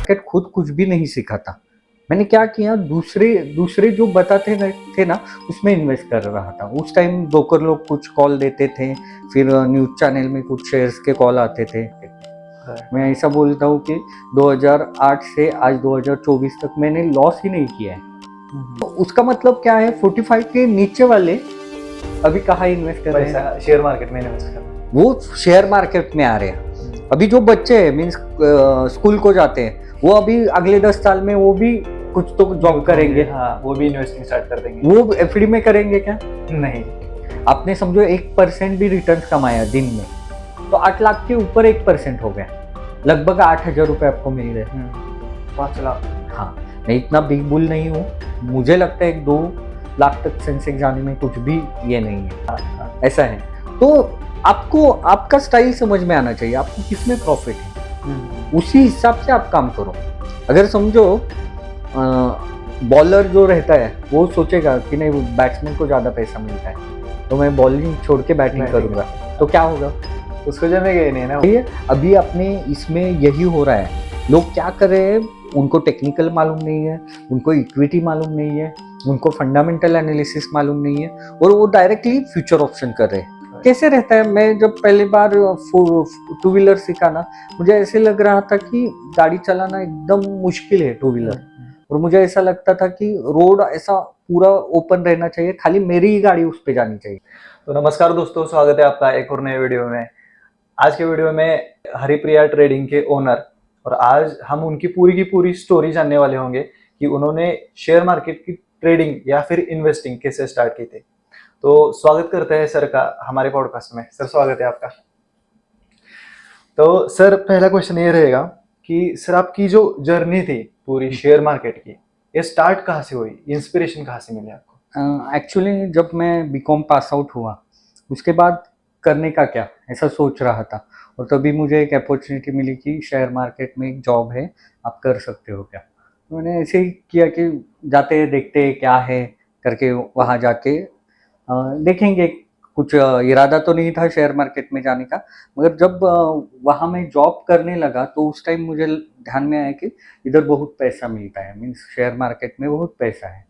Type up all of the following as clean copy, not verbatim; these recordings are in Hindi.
मार्केट खुद कुछ भी नहीं सीखा था। मैंने क्या किया, दूसरे दूसरे जो बताते थे ना उसमें इन्वेस्ट कर रहा था। उस टाइम ब्रोकर लोग कुछ कॉल देते थे, फिर न्यूज़ चैनल में कुछ शेयर्स के कॉल आते थे। मैं ऐसा बोलता हूँ कि 2008 से आज 2024 तक मैंने लॉस ही नहीं किया है। तो उसका मतलब क्या है, 45 के नीचे वाले अभी कहाँ इन्वेस्ट कर रहे हैं? शेयर मार्केट में इन्वेस्ट कर रहे हैं। वो शेयर मार्केट में आ रहे हैं। अभी जो बच्चे हैं मीन्स स्कूल को जाते हैं, वो अभी अगले 10 साल में वो भी कुछ तो जॉब करेंगे। हाँ, वो भी इन्वेस्टिंग स्टार्ट कर देंगे। वो एफडी में करेंगे क्या? नहीं। आपने समझो 1% भी रिटर्न कमाया दिन में तो 8 लाख के ऊपर 1% हो गया, लगभग 8,000 रुपये आपको मिल गए। 5 लाख। हाँ, मैं इतना बिग बुल नहीं हूँ, मुझे लगता है 2 लाख तक सेंसेक्स जाने में कुछ भी ये नहीं है। ऐसा है। तो आपको आपका स्टाइल समझ में आना चाहिए, आपको किसमें प्रॉफिट है, उसी हिसाब से आप काम करो। अगर समझो बॉलर जो रहता है वो सोचेगा कि नहीं बैट्समैन को ज़्यादा पैसा मिलता है तो मैं बॉलिंग छोड़ के बैटिंग करूँगा, तो क्या होगा? उसको जमेगा ही नहीं ना। ये अभी अपने इसमें यही हो रहा है। लोग क्या कर रहे हैं, उनको टेक्निकल मालूम नहीं है, उनको इक्विटी मालूम नहीं है, उनको फंडामेंटल एनालिसिस मालूम नहीं है और वो डायरेक्टली फ्यूचर ऑप्शन कर रहे हैं। कैसे रहता है, मैं जब पहली बार 2 व्हीलर सीखा ना, मुझे ऐसे लग रहा था कि गाड़ी चलाना एकदम मुश्किल है 2 व्हीलर। और मुझे ऐसा लगता था कि रोड ऐसा पूरा ओपन रहना चाहिए, खाली मेरी ही गाड़ी उस पर जानी चाहिए। तो नमस्कार दोस्तों, स्वागत है आपका एक और नए वीडियो में। आज के वीडियो में हरिप्रिया ट्रेडिंग के ओनर और आज हम उनकी पूरी की पूरी स्टोरी जानने वाले होंगे कि उन्होंने शेयर मार्केट की ट्रेडिंग या फिर इन्वेस्टिंग कैसे स्टार्ट की थी। तो स्वागत करते हैं सर का हमारे पॉडकास्ट में। सर स्वागत है आपका। तो सर पहला क्वेश्चन ये रहेगा कि सर आपकी जो जर्नी थी पूरी शेयर मार्केट की, ये स्टार्ट कहाँ से हुई, इंस्पिरेशन कहाँ से मिली आपको? एक्चुअली जब मैं बीकॉम पास आउट हुआ उसके बाद करने का क्या ऐसा सोच रहा था, और तभी मुझे एक अपॉर्चुनिटी मिली कि शेयर मार्केट में एक जॉब है, आप कर सकते हो क्या। तो मैंने ऐसे ही किया कि जाते देखते क्या है करके वहाँ जाके देखेंगे। कुछ इरादा तो नहीं था शेयर मार्केट में जाने का, मगर जब वहाँ मैं जॉब करने लगा तो उस टाइम मुझे ध्यान में आया कि इधर बहुत पैसा मिलता है, मीन्स शेयर मार्केट में बहुत पैसा है।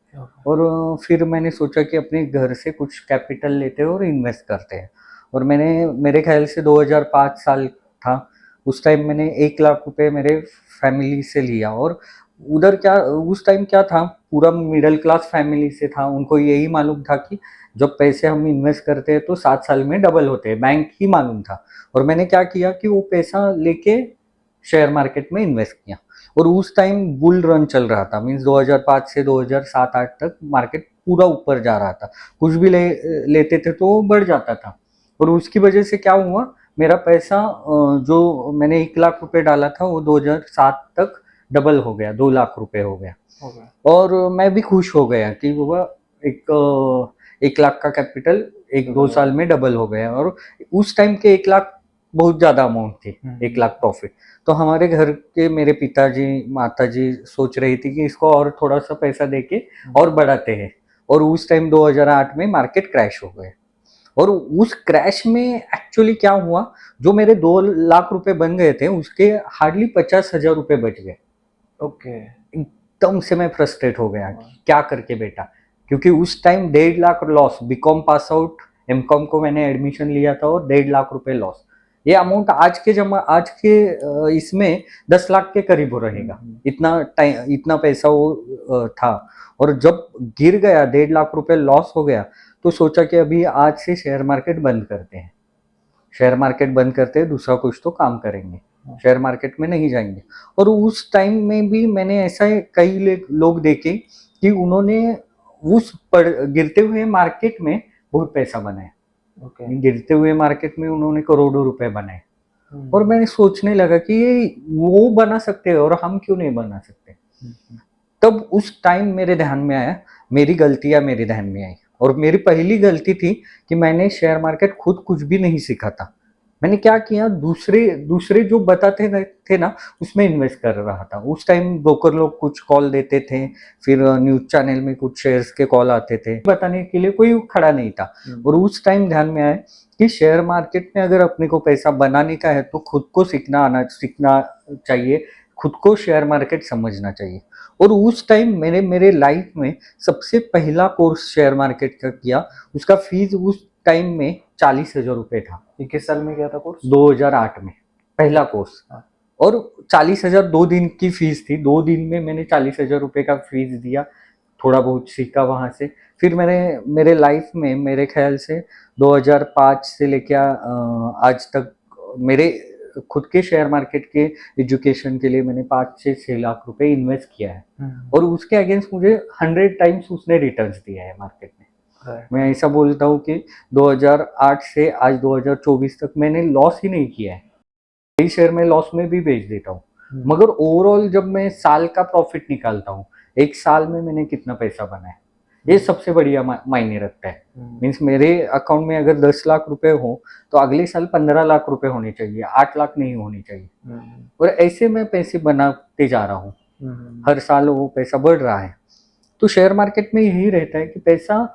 और फिर मैंने सोचा कि अपने घर से कुछ कैपिटल लेते हैं और इन्वेस्ट करते हैं। और मैंने मेरे ख्याल से 2005 साल था, उस टाइम मैंने 1 लाख रुपए मेरे फैमिली से लिया। और उधर क्या उस टाइम क्या था, पूरा मिडिल क्लास फैमिली से था, उनको यही मालूम था कि जब पैसे हम इन्वेस्ट करते हैं तो 7 साल में डबल होते हैं, बैंक ही मालूम था। और मैंने क्या किया कि वो पैसा लेके शेयर मार्केट में इन्वेस्ट किया। और उस टाइम बुल रन चल रहा था, मीन्स 2005 से 2007-8 तक मार्केट पूरा ऊपर जा रहा था, कुछ भी लेते थे तो बढ़ जाता था। और उसकी वजह से क्या हुआ, मेरा पैसा जो मैंने 1 लाख रुपए डाला था वो 2007 तक डबल हो गया, 2 लाख रुपए हो गया। और मैं भी खुश हो गया कि वो एक 1 लाख का कैपिटल 1-2 साल में डबल हो गया। और उस टाइम के 1 लाख बहुत ज़्यादा अमाउंट थी, 1 लाख प्रॉफिट। तो हमारे घर के मेरे पिताजी माताजी सोच रही थी कि इसको और थोड़ा सा पैसा देके और बढ़ाते हैं। और उस टाइम 2008 में मार्केट क्रैश हो गए। और उस क्रैश में एक्चुअली क्या हुआ, जो मेरे 2 लाख रुपए बन गए थे उसके हार्डली 50,000 रुपए बच गए। ओके। एकदम से मैं फ्रस्ट्रेट हो गया कि क्या करके बेटा, क्योंकि उस time 1.5 lakh loss, BCom pass out MCom को मैंने एडमिशन लिया था और 1.5 लाख रुपए लॉस। ये अमाउंट आज के इसमें 10 लाख के करीब हो रहेगा, इतना पैसा वो था। और जब गिर गया 1.5 लाख रुपए लॉस हो गया तो सोचा कि अभी आज से शेयर मार्केट बंद करते हैं, शेयर मार्केट बंद करते हैं, दूसरा कुछ तो काम करेंगे, शेयर मार्केट में नहीं जाएंगे। और उस टाइम में भी मैंने ऐसा कई लोग देखे कि उन्होंने उस गिरते हुए मार्केट में बहुत पैसा बनाया। गिरते हुए मार्केट में उन्होंने करोड़ों रुपए बनाए। और मैंने सोचने लगा कि ये वो बना सकते हैं और हम क्यों नहीं बना सकते। तब उस टाइम मेरे ध्यान में आया, मेरी गलतियां मेरे ध्यान में आई। और मेरी पहली गलती थी कि मैंने शेयर मार्केट खुद कुछ भी नहीं सीखा था। मैंने क्या किया, दूसरे दूसरे जो बताते थे ना उसमें इन्वेस्ट कर रहा था। उस टाइम ब्रोकर लोग कुछ कॉल देते थे, फिर न्यूज़ चैनल में कुछ शेयर्स के कॉल आते थे, बताने के लिए कोई खड़ा नहीं था। और उस टाइम ध्यान में आया कि शेयर मार्केट में अगर अपने को पैसा बनाने का है तो खुद को सीखना चाहिए, खुद को शेयर मार्केट समझना चाहिए। और उस टाइम मैंने मेरे लाइफ में सबसे पहला कोर्स शेयर मार्केट का किया, उसका फीस उस टाइम में 40,000 रुपये था। ये किस साल में किया था कोर्स? 2008 में पहला कोर्स। हाँ। और 40,000 2 दिन की फीस थी, 2 दिन में मैंने 40,000 रुपये का फीस दिया, थोड़ा बहुत सीखा वहाँ से। फिर मैंने मेरे लाइफ में मेरे ख्याल से 2005 से लेके आज तक मेरे खुद के शेयर मार्केट के एजुकेशन के लिए मैंने 5 से 6 लाख रुपए इन्वेस्ट किया है। और उसके अगेंस्ट मुझे 100 टाइम्स उसने रिटर्न्स दिया है मार्केट में। मैं ऐसा बोलता हूँ कि 2008 से आज 2024 तक मैंने लॉस ही नहीं किया है। कई शेयर में लॉस में भी बेच देता हूँ, मगर ओवरऑल जब मैं साल का प्रॉफिट निकालता हूँ, एक साल में मैंने कितना पैसा बनाया, ये सबसे बढ़िया मायने रखता है। मीन्स मेरे अकाउंट में अगर 10 लाख रुपए हो तो अगले साल 15 लाख रुपए होने चाहिए, 8 लाख नहीं होनी चाहिए। और ऐसे मैं पैसे बनाते जा रहा हूँ, हर साल वो पैसा बढ़ रहा है। तो शेयर मार्केट में यही रहता है कि पैसा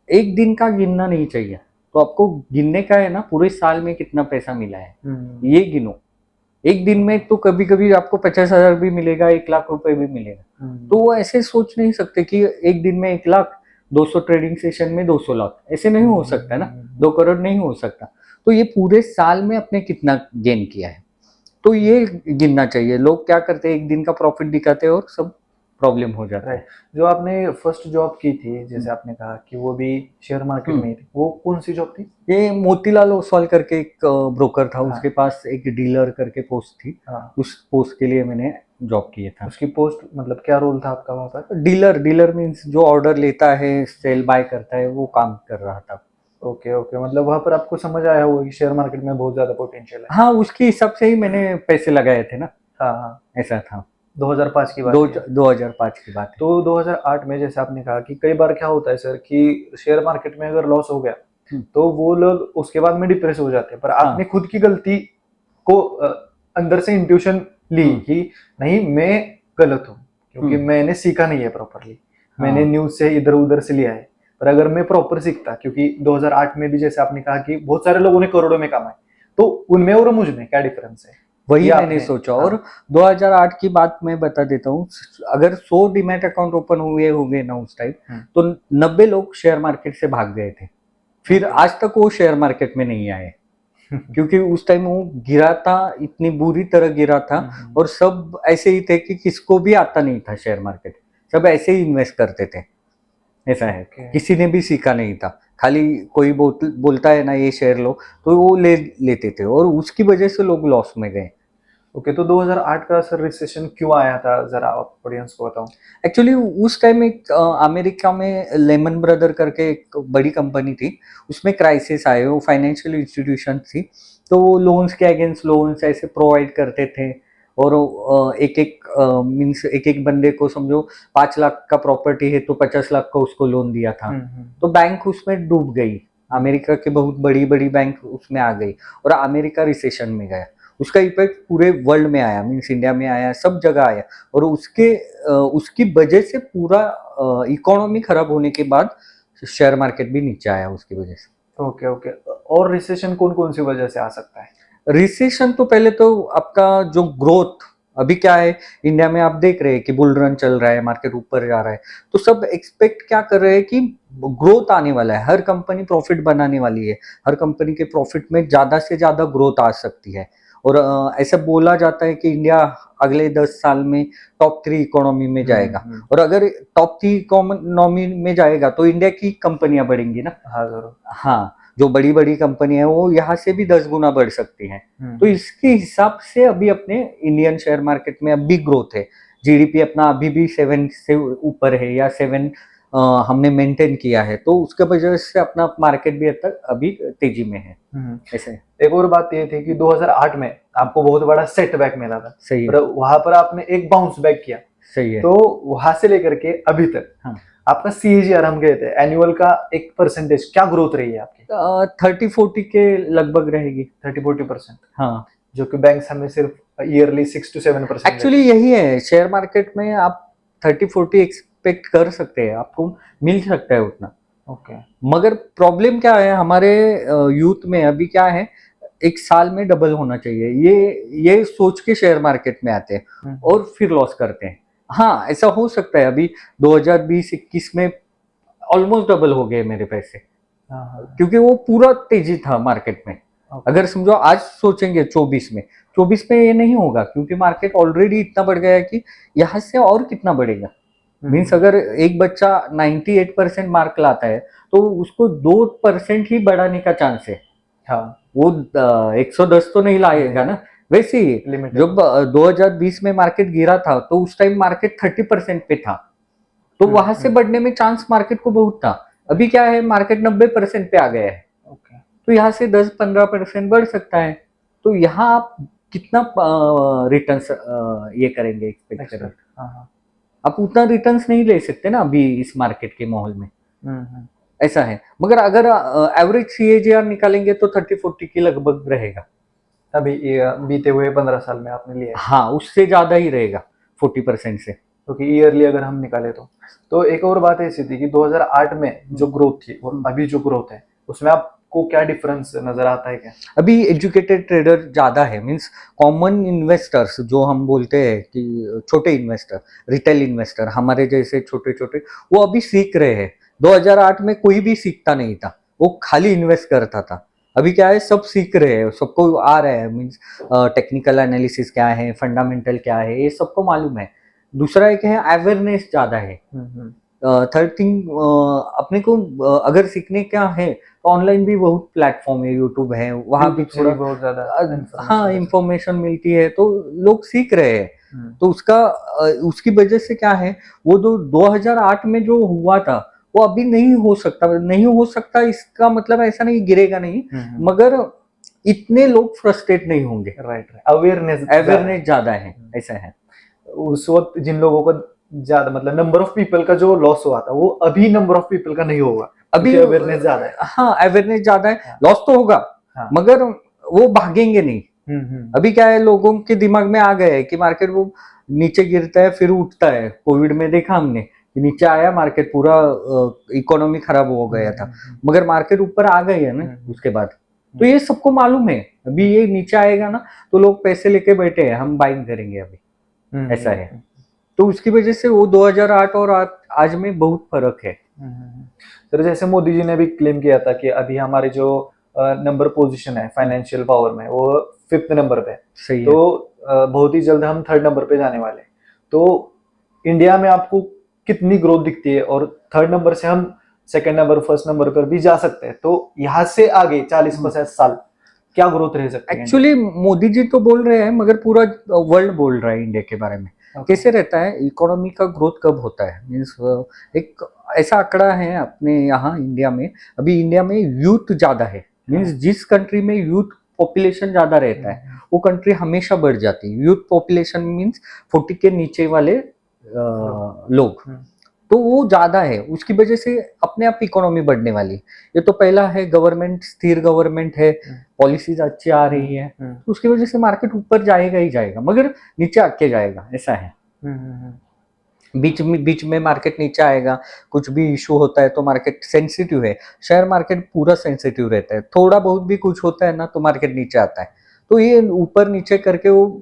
एक दिन का गिनना नहीं चाहिए, तो आपको गिनने का है ना पूरे साल में कितना पैसा मिला है ये गिनो। एक दिन में तो कभी कभी आपको 50,000 भी मिलेगा, 1 लाख रुपए भी मिलेगा। तो वो ऐसे सोच नहीं सकते कि एक दिन में 1 लाख, 200 ट्रेडिंग सेशन में 200 लाख, ऐसे नहीं हो सकता ना, 2 करोड़ नहीं हो सकता। तो ये पूरे साल में आपने कितना गेन किया है, तो ये गिनना चाहिए। लोग क्या करते हैं, एक दिन का प्रॉफिट दिखाते हैं और सब प्रॉब्लम हो जाता है। जो आपने फर्स्ट जॉब की थी, जैसे आपने कहा कि वो भी शेयर मार्केट में ही थी, वो कौन सी जॉब थी? ये मोतीलाल ओसवाल करके एक ब्रोकर था, हाँ। उसके पास एक डीलर करके पोस्ट थी। हाँ। उस पोस्ट के लिए मैंने जॉब किया था। उसकी पोस्ट मतलब क्या रोल था आपका वहाँ पर? डीलर मीन्स जो ऑर्डर लेता है, सेल बाय करता है, वो काम कर रहा था। ओके ओके, मतलब वहाँ पर आपको समझ आया होगा कि शेयर मार्केट में बहुत ज्यादा पोटेंशियल है। हाँ, उसके हिसाब से ही मैंने पैसे लगाए थे ना। हाँ हाँ, ऐसा था। 2005 की बात है। 2005 की बात है। तो 2008 में जैसे आपने कहा कि कई बार क्या होता है सर कि शेयर मार्केट में अगर लॉस हो गया तो वो लोग उसके बाद में डिप्रेस हो जाते हैं, पर आपने खुद की गलती को अंदर से इंट्यूशन ली कि नहीं मैं गलत हूँ, क्योंकि मैंने सीखा नहीं है प्रॉपरली, मैंने न्यूज से इधर उधर से लिया है। पर अगर मैं प्रॉपर सीखता, क्योंकि 2008 में भी जैसे आपने कहा कि बहुत सारे लोगों ने करोड़ों में कमाए, तो उनमें और मुझ में क्या डिफरेंस है, वही मैंने सोचा। और 2008 की बात मैं बता देता हूँ, अगर 100 डीमैट अकाउंट ओपन हुए होंगे ना उस टाइम, तो 90 लोग शेयर मार्केट से भाग गए थे। फिर आज तक वो शेयर मार्केट में नहीं आए क्योंकि उस टाइम वो गिरा था, इतनी बुरी तरह गिरा था। और सब ऐसे ही थे कि किसको भी आता नहीं था शेयर मार्केट, सब ऐसे ही इन्वेस्ट करते थे। ऐसा है, किसी ने भी सीखा नहीं था, खाली कोई बोलता है ना ये शेयर लो, तो वो लेते थे और उसकी वजह से लोग लॉस में गए। ओके, तो 2008 का सर रिसेशन क्यों आया था, जरा आप ऑडियंस को बताओ। एक्चुअली उस टाइम एक अमेरिका में लेमन ब्रदर करके एक बड़ी कंपनी थी, उसमें क्राइसिस आए। वो फाइनेंशियल इंस्टीट्यूशन थी, तो वो लोन्स के अगेंस्ट लोन्स ऐसे प्रोवाइड करते थे। और एक एक मीन्स एक एक बंदे को समझो 5 लाख का प्रॉपर्टी है तो 50 लाख का उसको लोन दिया था। तो बैंक उसमें डूब गई, अमेरिका के बहुत बड़ी बड़ी बैंक उसमें आ गई और अमेरिका रिसेशन में गया। उसका इफेक्ट पूरे वर्ल्ड में आया, मीन्स इंडिया में आया, सब जगह आया। और उसकी वजह से पूरा इकोनॉमी खराब होने के बाद शेयर मार्केट भी नीचे आया उसकी वजह से। ओके ओके, और रिसेशन कौन कौन सी वजह से आ सकता है? रिसेशन तो पहले तो आपका जो ग्रोथ, अभी क्या है इंडिया में आप देख रहे हैं कि बुल रन चल रहा है, मार्केट ऊपर जा रहा है, तो सब एक्सपेक्ट क्या कर रहे हैं कि ग्रोथ आने वाला है, हर कंपनी प्रॉफिट बनाने वाली है, हर कंपनी के प्रॉफिट में ज्यादा से ज्यादा ग्रोथ आ सकती है। और ऐसा बोला जाता है कि इंडिया अगले 10 साल में टॉप 3 इकोनॉमी में जाएगा। और अगर टॉप 3 इकोनॉमी में जाएगा तो इंडिया की कंपनियां बढ़ेंगी ना। हाँ जरूर। हाँ, जो बड़ी बड़ी कंपनी है वो यहाँ से भी 10 गुना बढ़ सकती हैं। तो इसके हिसाब से अभी अपने इंडियन शेयर मार्केट में अभी ग्रोथ है। जीडीपी अपना अभी भी 7 से ऊपर है या 7 हमने मेंटेन किया है, तो उसके वजह से अपना मार्केट भी अब तक अभी तेजी में है। ऐसे एक और बात ये थी कि 2008 में आपको बहुत बड़ा सेटबैक मिला था। सही है। वहां पर आपने एक बाउंस बैक किया। सही है। तो वहां से लेकर के अभी तक आपका सीएजीआर हम गए थे एनुअल का एक परसेंटेज, क्या ग्रोथ रही है आपकी? 30-40 के लगभग रहेगी। 30-40%। हाँ, जो कि बैंक्स हमें सिर्फ ईयरली 6 to 7%। एक्चुअली यही है, शेयर मार्केट में आप 30-40 एक्सपेक्ट कर सकते हैं, आपको मिल सकता है उतना। ओके। मगर प्रॉब्लम क्या है हमारे यूथ में अभी क्या है, एक साल में डबल होना चाहिए, ये सोच के शेयर मार्केट में आते हैं और फिर लॉस करते हैं। हाँ, ऐसा हो सकता है, अभी 2020-21 में ऑलमोस्ट डबल हो गए मेरे पैसे, हाँ, क्योंकि वो पूरा तेजी था मार्केट में। ओके। अगर समझो आज सोचेंगे 24 में ये नहीं होगा, क्योंकि मार्केट ऑलरेडी इतना बढ़ गया है कि यहाँ से और कितना बढ़ेगा। मीन्स अगर एक बच्चा 98% मार्क लाता है तो उसको 2% ही बढ़ाने का चांस है। हाँ, वो 110 तो नहीं लाएगा ना। वैसे ही लिमिट जब 2020 में मार्केट गिरा था तो उस टाइम मार्केट 30% पे था, तो वहां से बढ़ने में चांस मार्केट को बहुत था। अभी क्या है, मार्केट 90% पे आ गया है, ओके। तो यहाँ से 10-15% बढ़ सकता है। तो यहाँ आप कितना रिटर्न्स ये करेंगे, एक्सपेक्ट करेंगे? हाँ, आप उतना रिटर्न्स नहीं ले सकते ना अभी इस मार्केट के माहौल में, हाँ, ऐसा है। मगर अगर एवरेज CAGR निकालेंगे तो 30-40 के लगभग रहेगा। अभी ये बीते हुए 15 साल में आपने लिया है, हाँ, उससे ज्यादा ही रहेगा 40% से। क्योंकि ईयरली अगर हम निकाले तो एक और बात ऐसी थी कि 2008 में जो ग्रोथ थी और अभी जो ग्रोथ है उसमें आपको क्या डिफरेंस नजर आता है क्या? अभी एजुकेटेड ट्रेडर ज्यादा है, मीन्स कॉमन इन्वेस्टर्स जो हम बोलते हैं कि छोटे इन्वेस्टर, रिटेल इन्वेस्टर, हमारे जैसे छोटे छोटे, वो अभी सीख रहे हैं। 2008 में कोई भी सीखता नहीं था, वो खाली इन्वेस्ट करता था। अभी क्या है, सब सीख रहे हैं, सबको आ रहा है। मीन्स टेक्निकल एनालिसिस क्या है, फंडामेंटल क्या है, ये सबको मालूम है। दूसरा एक है अवेयरनेस ज्यादा है। थर्ड थिंग, अपने को अगर सीखने क्या है तो ऑनलाइन भी बहुत प्लेटफॉर्म है, यूट्यूब है, वहां भी थोड़ा बहुत ज्यादा हाँ इंफॉर्मेशन मिलती है, तो लोग सीख रहे हैं। तो उसकी वजह से क्या है, वो जो 2008 में जो हुआ था वो अभी नहीं हो सकता। इसका मतलब ऐसा नहीं गिरेगा नहीं, मगर इतने लोग फ्रस्ट्रेट नहीं होंगे। राइट, अवेयरनेस ज्यादा है, ऐसा है। उस वक्त जिन लोगों को ज्यादा मतलब नंबर ऑफ पीपल का जो लॉस हुआ था वो अभी नंबर ऑफ पीपल का नहीं होगा, अभी अवेयरनेस ज्यादा है। हाँ, अवेयरनेस ज्यादा है, हाँ। लॉस तो होगा, हाँ। मगर वो भागेंगे नहीं। अभी क्या है, लोगों के दिमाग में आ गया है कि मार्केट वो नीचे गिरता है फिर उठता है। कोविड में देखा हमने कि नीचे आया मार्केट, पूरा इकोनॉमी खराब हो गया था, मगर मार्केट ऊपर आ गई है ना उसके बाद। तो ये सबको मालूम है, अभी ये नीचे आएगा ना तो लोग पैसे लेके बैठे हैं, हम बाइंग करेंगे अभी, ऐसा है। तो उसकी वजह से वो 2008 और आज में बहुत फर्क है। सर, जैसे मोदी जी ने भी क्लेम किया था कि अभी हमारे जो नंबर पोजीशन है फाइनेंशियल पावर में वो 5th नंबर पे है। सही तो बहुत ही जल्द हम 3rd नंबर पे जाने वाले। तो इंडिया में आपको कितनी ग्रोथ दिखती है, और 3rd नंबर से हम 2nd नंबर 1st नंबर पर भी जा सकते हैं, तो यहाँ से आगे 40-50 साल क्या ग्रोथ रह सकती है? एक्चुअली मोदी जी तो बोल रहे हैं, मगर पूरा वर्ल्ड बोल रहा है इंडिया के बारे में। कैसे रहता है, इकोनॉमी का ग्रोथ कब होता है, मीन्स एक ऐसा आंकड़ा है अपने यहाँ इंडिया में। अभी इंडिया में यूथ ज्यादा है, मीन्स जिस कंट्री में यूथ पॉपुलेशन ज्यादा रहता है वो कंट्री हमेशा बढ़ जाती है। यूथ पॉपुलेशन मीन्स 40 के नीचे वाले लोग, तो वो ज्यादा है, उसकी वजह से अपने आप इकोनॉमी बढ़ने वाली। ये तो पहला है, गवर्नमेंट स्थिर गवर्नमेंट है, पॉलिसीज अच्छी आ रही है, तो उसकी वजह से मार्केट ऊपर जाएगा ही जाएगा, मगर नीचे आके जाएगा, ऐसा है। बीच में मार्केट नीचे आएगा, कुछ भी इशू होता है तो मार्केट सेंसिटिव है। शेयर मार्केट पूरा सेंसिटिव रहता है, थोड़ा बहुत भी कुछ होता है ना तो मार्केट नीचे आता है। तो ये ऊपर नीचे करके वो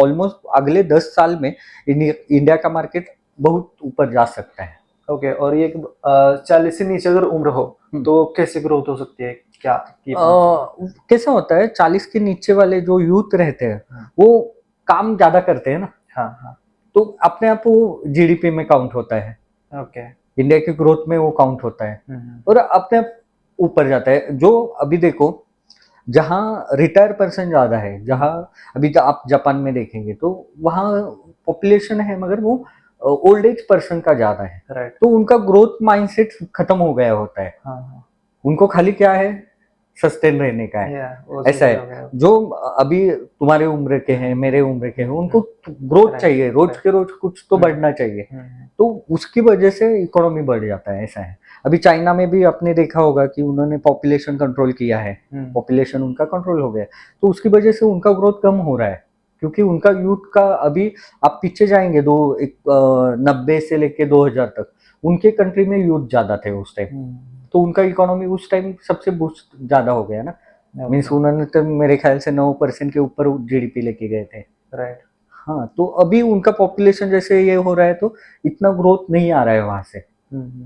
ऑलमोस्ट अगले 10 साल में इंडिया का मार्केट बहुत ऊपर जा सकता है। ओके, और ये 40 से नीचे अगर उम्र हो तो कैसे ग्रोथ हो सकती है, क्या कैसा होता है, 40 के नीचे वाले जो यूथ रहते हैं वो काम ज्यादा करते हैं ना। हाँ, तो अपने आप वो जीडीपी में काउंट होता है, ओके, इंडिया की ग्रोथ में वो काउंट होता है, और अपने आप ऊपर जाता है। जो अभी देखो, जहाँ रिटायर पर्सन ज्यादा है, जहाँ अभी तो आप जापान में देखेंगे तो वहाँ पॉपुलेशन है मगर वो ओल्ड एज पर्सन का ज्यादा है। राइट। तो उनका ग्रोथ माइंडसेट खत्म हो गया होता है। उनको खाली क्या है, सस्टेन रहने का है, ऐसा है। जो अभी तुम्हारे उम्र के हैं, मेरे उम्र के हैं, उनको ग्रोथ चाहिए, रोज के रोज कुछ तो बढ़ना चाहिए, तो उसकी वजह से इकोनॉमी बढ़ जाता है, ऐसा है। अभी चाइना में भी आपने देखा होगा कि उन्होंने पॉपुलेशन कंट्रोल किया है, पॉपुलेशन उनका कंट्रोल हो गया, तो उसकी वजह से उनका ग्रोथ कम हो रहा है, क्योंकि उनका यूथ का अभी आप पीछे जाएंगे 90 से लेके 2000 तक उनके कंट्री में यूथ ज्यादा थे उस टाइम, तो उनका इकोनॉमी उस टाइम सबसे बूस्ट ज्यादा हो गया ना। मीन्स उन्होंने तो मेरे ख्याल से 9% के ऊपर जीडीपी लेके गए थे। राइट। हाँ, तो अभी उनका पॉपुलेशन जैसे ये हो रहा है तो इतना ग्रोथ नहीं आ रहा है वहां से।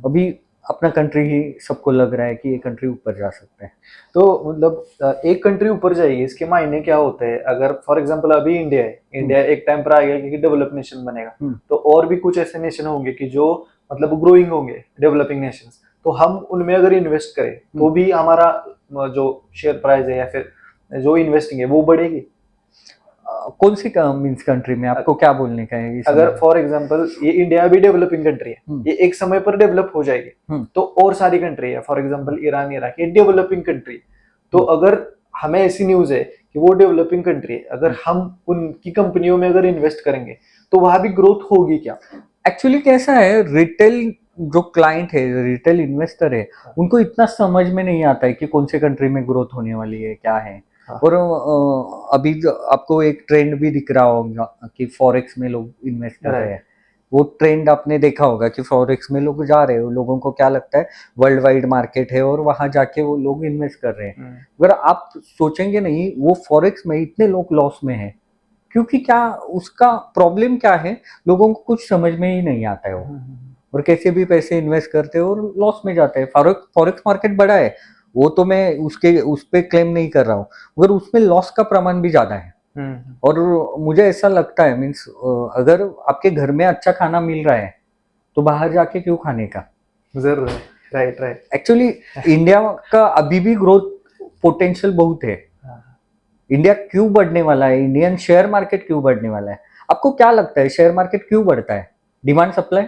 अभी अपना कंट्री ही सबको लग रहा है कि ये कंट्री ऊपर जा सकता है। तो मतलब एक कंट्री ऊपर जाएगी, इसके मायने क्या होते हैं? अगर फॉर एग्जांपल अभी इंडिया है, इंडिया एक टाइम पर आ गया कि डेवलप नेशन बनेगा, तो और भी कुछ ऐसे नेशन होंगे कि जो मतलब ग्रोइंग होंगे, डेवलपिंग नेशंस, तो हम उनमें अगर इन्वेस्ट करें तो भी हमारा जो शेयर प्राइस है या फिर जो इन्वेस्टिंग है वो बढ़ेगी। कौन सी मीन्स कंट्री में आपको क्या बोलने का है? अगर फॉर एग्जांपल ये इंडिया अभी डेवलपिंग कंट्री है, ये एक समय पर डेवलप हो जाएगी, तो और सारी कंट्री है, फॉर एग्जांपल ईरान, इराक, ये डेवलपिंग कंट्री, तो अगर हमें ऐसी न्यूज है कि वो डेवलपिंग कंट्री है, अगर हम उनकी कंपनियों में अगर इन्वेस्ट करेंगे तो वहां भी ग्रोथ होगी क्या? एक्चुअली कैसा है, रिटेल जो क्लाइंट है, रिटेल इन्वेस्टर है, उनको इतना समझ में नहीं आता है कि कौन से कंट्री में ग्रोथ होने वाली है, क्या है। और अभी आपको एक ट्रेंड भी दिख रहा होगा कि फॉरेक्स में लोग इन्वेस्ट कर रहे हैं। वो ट्रेंड आपने देखा होगा कि फॉरेक्स में लोग जा रहे हैं, लोगों को क्या लगता है वर्ल्ड वाइड मार्केट है और वहां जाके वो लोग इन्वेस्ट कर रहे हैं। अगर आप सोचेंगे नहीं, वो फॉरेक्स में इतने लोग लॉस में है क्योंकि क्या उसका प्रॉब्लम क्या है, लोगों को कुछ समझ में ही नहीं आता है वो, और कैसे भी पैसे इन्वेस्ट करते हैं और लॉस में जाते हैं। फॉरेक्स मार्केट बड़ा है, वो तो मैं उस पे क्लेम नहीं कर रहा हूँ, मगर उसमें लॉस का प्रमाण भी ज्यादा है। और मुझे ऐसा लगता है मीन्स अगर आपके घर में अच्छा खाना मिल रहा है तो बाहर जाके क्यों खाने का? जरूर है। Right right. एक्चुअली इंडिया का अभी भी ग्रोथ पोटेंशियल बहुत है। इंडिया क्यों बढ़ने वाला है, इंडियन शेयर मार्केट क्यों बढ़ने वाला है? आपको क्या लगता है शेयर मार्केट क्यों बढ़ता है? Demand supply.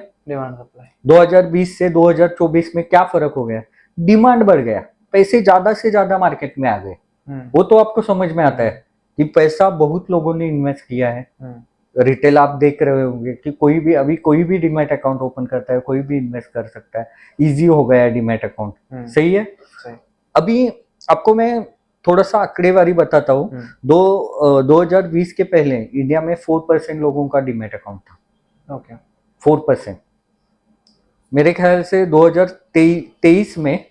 2020 से 2024 में क्या फर्क हो गया? डिमांड बढ़ गया, पैसे ज्यादा से ज्यादा मार्केट में आ गए। वो तो आपको समझ में आता है कि पैसा बहुत लोगों ने इन्वेस्ट किया है। रिटेल आप देख रहे होंगे कि कोई भी डीमैट अकाउंट ओपन करता है, कोई भी इन्वेस्ट कर सकता है, इजी हो गया है डीमैट अकाउंट। सही है। अभी आपको मैं थोड़ा सा आंकड़ेवारी बताता हूँ। 2020 के पहले इंडिया में 4% लोगों का डीमैट अकाउंट था। ओके। 4%। मेरे ख्याल से 2023 में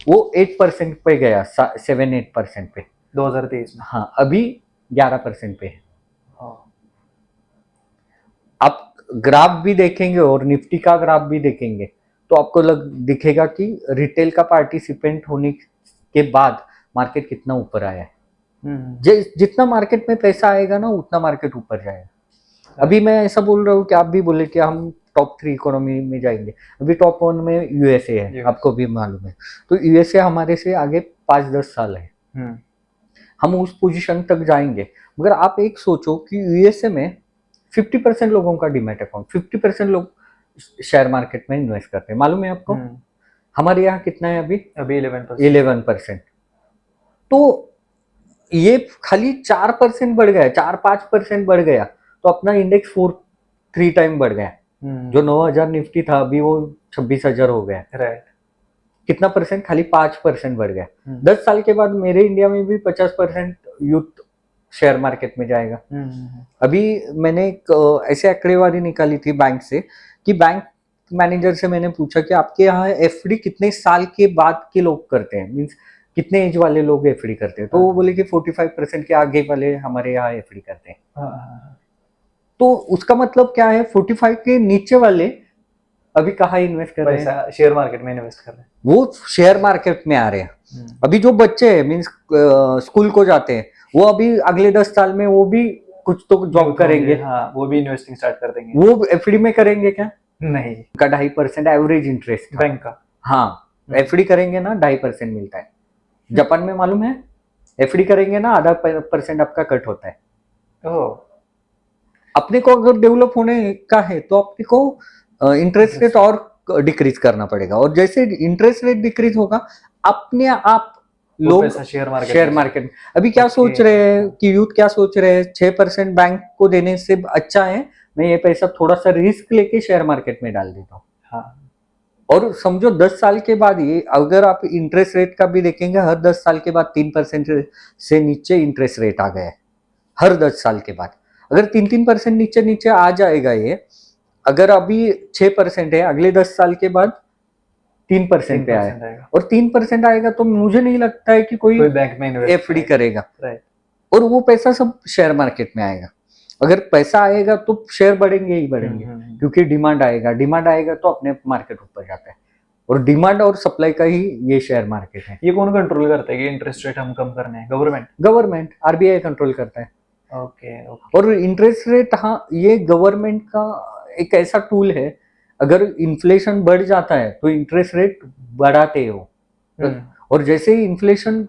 वो 8% पे गया, 7-8% पे 2023 में। हाँ, अभी 11% पे है। आप ग्राफ भी देखेंगे और निफ्टी का ग्राफ भी देखेंगे तो आपको दिखेगा कि रिटेल का पार्टिसिपेंट होने के बाद मार्केट कितना ऊपर आया है। जितना मार्केट में पैसा आएगा ना उतना मार्केट ऊपर जाएगा। अभी मैं ऐसा बोल रहा हूँ कि आप भी बोले कि हम टॉप 3 इकोनॉमी में जाएंगे, अभी टॉप 1 में यूएसए है, आपको भी मालूम है। तो यूएसए हमारे से आगे 5-10 साल है, हम उस पोजीशन तक जाएंगे। मगर आप एक सोचो कि यूएसए में 50% लोगों का डीमैट अकाउंट, 50% लोग शेयर मार्केट में इन्वेस्ट करते हैं, मालूम है आपको? हमारे यहाँ कितना है अभी? 11%। तो ये खाली 4% बढ़ गया, 4-5% बढ़ गया तो अपना इंडेक्स 3 टाइम बढ़ गया। जो 9,000 निफ्टी था अभी वो 26,000 हो गया। राइट। कितना परसेंट? खाली 5% बढ़ गया। 10 साल के बाद मेरे इंडिया में भी 50% यूथ शेयर मार्केट में जाएगा। अभी मैंने ऐसे आंकड़ेवारी निकाली थी बैंक से कि बैंक मैनेजर से मैंने पूछा कि आपके यहाँ एफडी कितने साल के बाद के लोग करते हैं, मीन्स कितने एज वाले लोग एफडी करते हैं? तो वो बोले कि 45% के आगे वाले हमारे यहाँ एफडी करते हैं। तो उसका मतलब क्या है? 45 के नीचे वाले अभी कहाँ इन्वेस्ट कर रहे हैं? शेयर मार्केट में इन्वेस्ट कर रहे हैं। वो शेयर मार्केट में आ रहे हैं। अभी जो बच्चे हैं मीन्स स्कूल को जाते हैं, वो अभी अगले 10 साल में वो भी कुछ तो जॉब करेंगे। हाँ, वो भी इन्वेस्टिंग स्टार्ट कर देंगे। वो एफडी में करेंगे क्या? नहीं। का 2.5% एवरेज इंटरेस्ट बैंक का। हाँ, एफडी करेंगे ना 2.5% मिलता है। जापान में मालूम है एफडी करेंगे ना 0.5% आपका कट होता है। अपने को अगर डेवलप होने का है तो अपने को इंटरेस्ट रेट और डिक्रीज करना पड़ेगा, और जैसे इंटरेस्ट रेट डिक्रीज होगा अपने आप लोग शेयर मार्केट अभी क्या सोच रहे हैं कि यूथ क्या सोच रहे हैं, 6% बैंक को देने से अच्छा है मैं ये पैसा थोड़ा सा रिस्क लेके शेयर मार्केट में डाल देता हूँ। हाँ। और समझो 10 साल के बाद ये अगर आप इंटरेस्ट रेट का भी देखेंगे, हर 10 साल के बाद 3% से नीचे इंटरेस्ट रेट आ गया है। हर 10 साल के बाद अगर 3% नीचे नीचे आ जाएगा ये, अगर अभी 6% है, अगले 10 साल के बाद 3% पे आया 3% आएगा, और 3% आएगा तो मुझे नहीं लगता है कि कोई कोई बैंक में इन्वेस्ट एफडी करेगा, राइट। और वो पैसा सब शेयर मार्केट में आएगा। अगर पैसा आएगा तो शेयर बढ़ेंगे ही बढ़ेंगे, क्योंकि डिमांड आएगा तो अपने मार्केट ऊपर जाता है, और डिमांड और सप्लाई का ही ये शेयर मार्केट है। ये कौन कंट्रोल करता है कि इंटरेस्ट रेट हम कम करने हैं? गवर्नमेंट, आरबीआई कंट्रोल करता है। ओके और इंटरेस्ट रेट, हाँ, ये गवर्नमेंट का एक ऐसा टूल है, अगर इन्फ्लेशन बढ़ जाता है तो इंटरेस्ट रेट बढ़ाते हो, और जैसे ही इन्फ्लेशन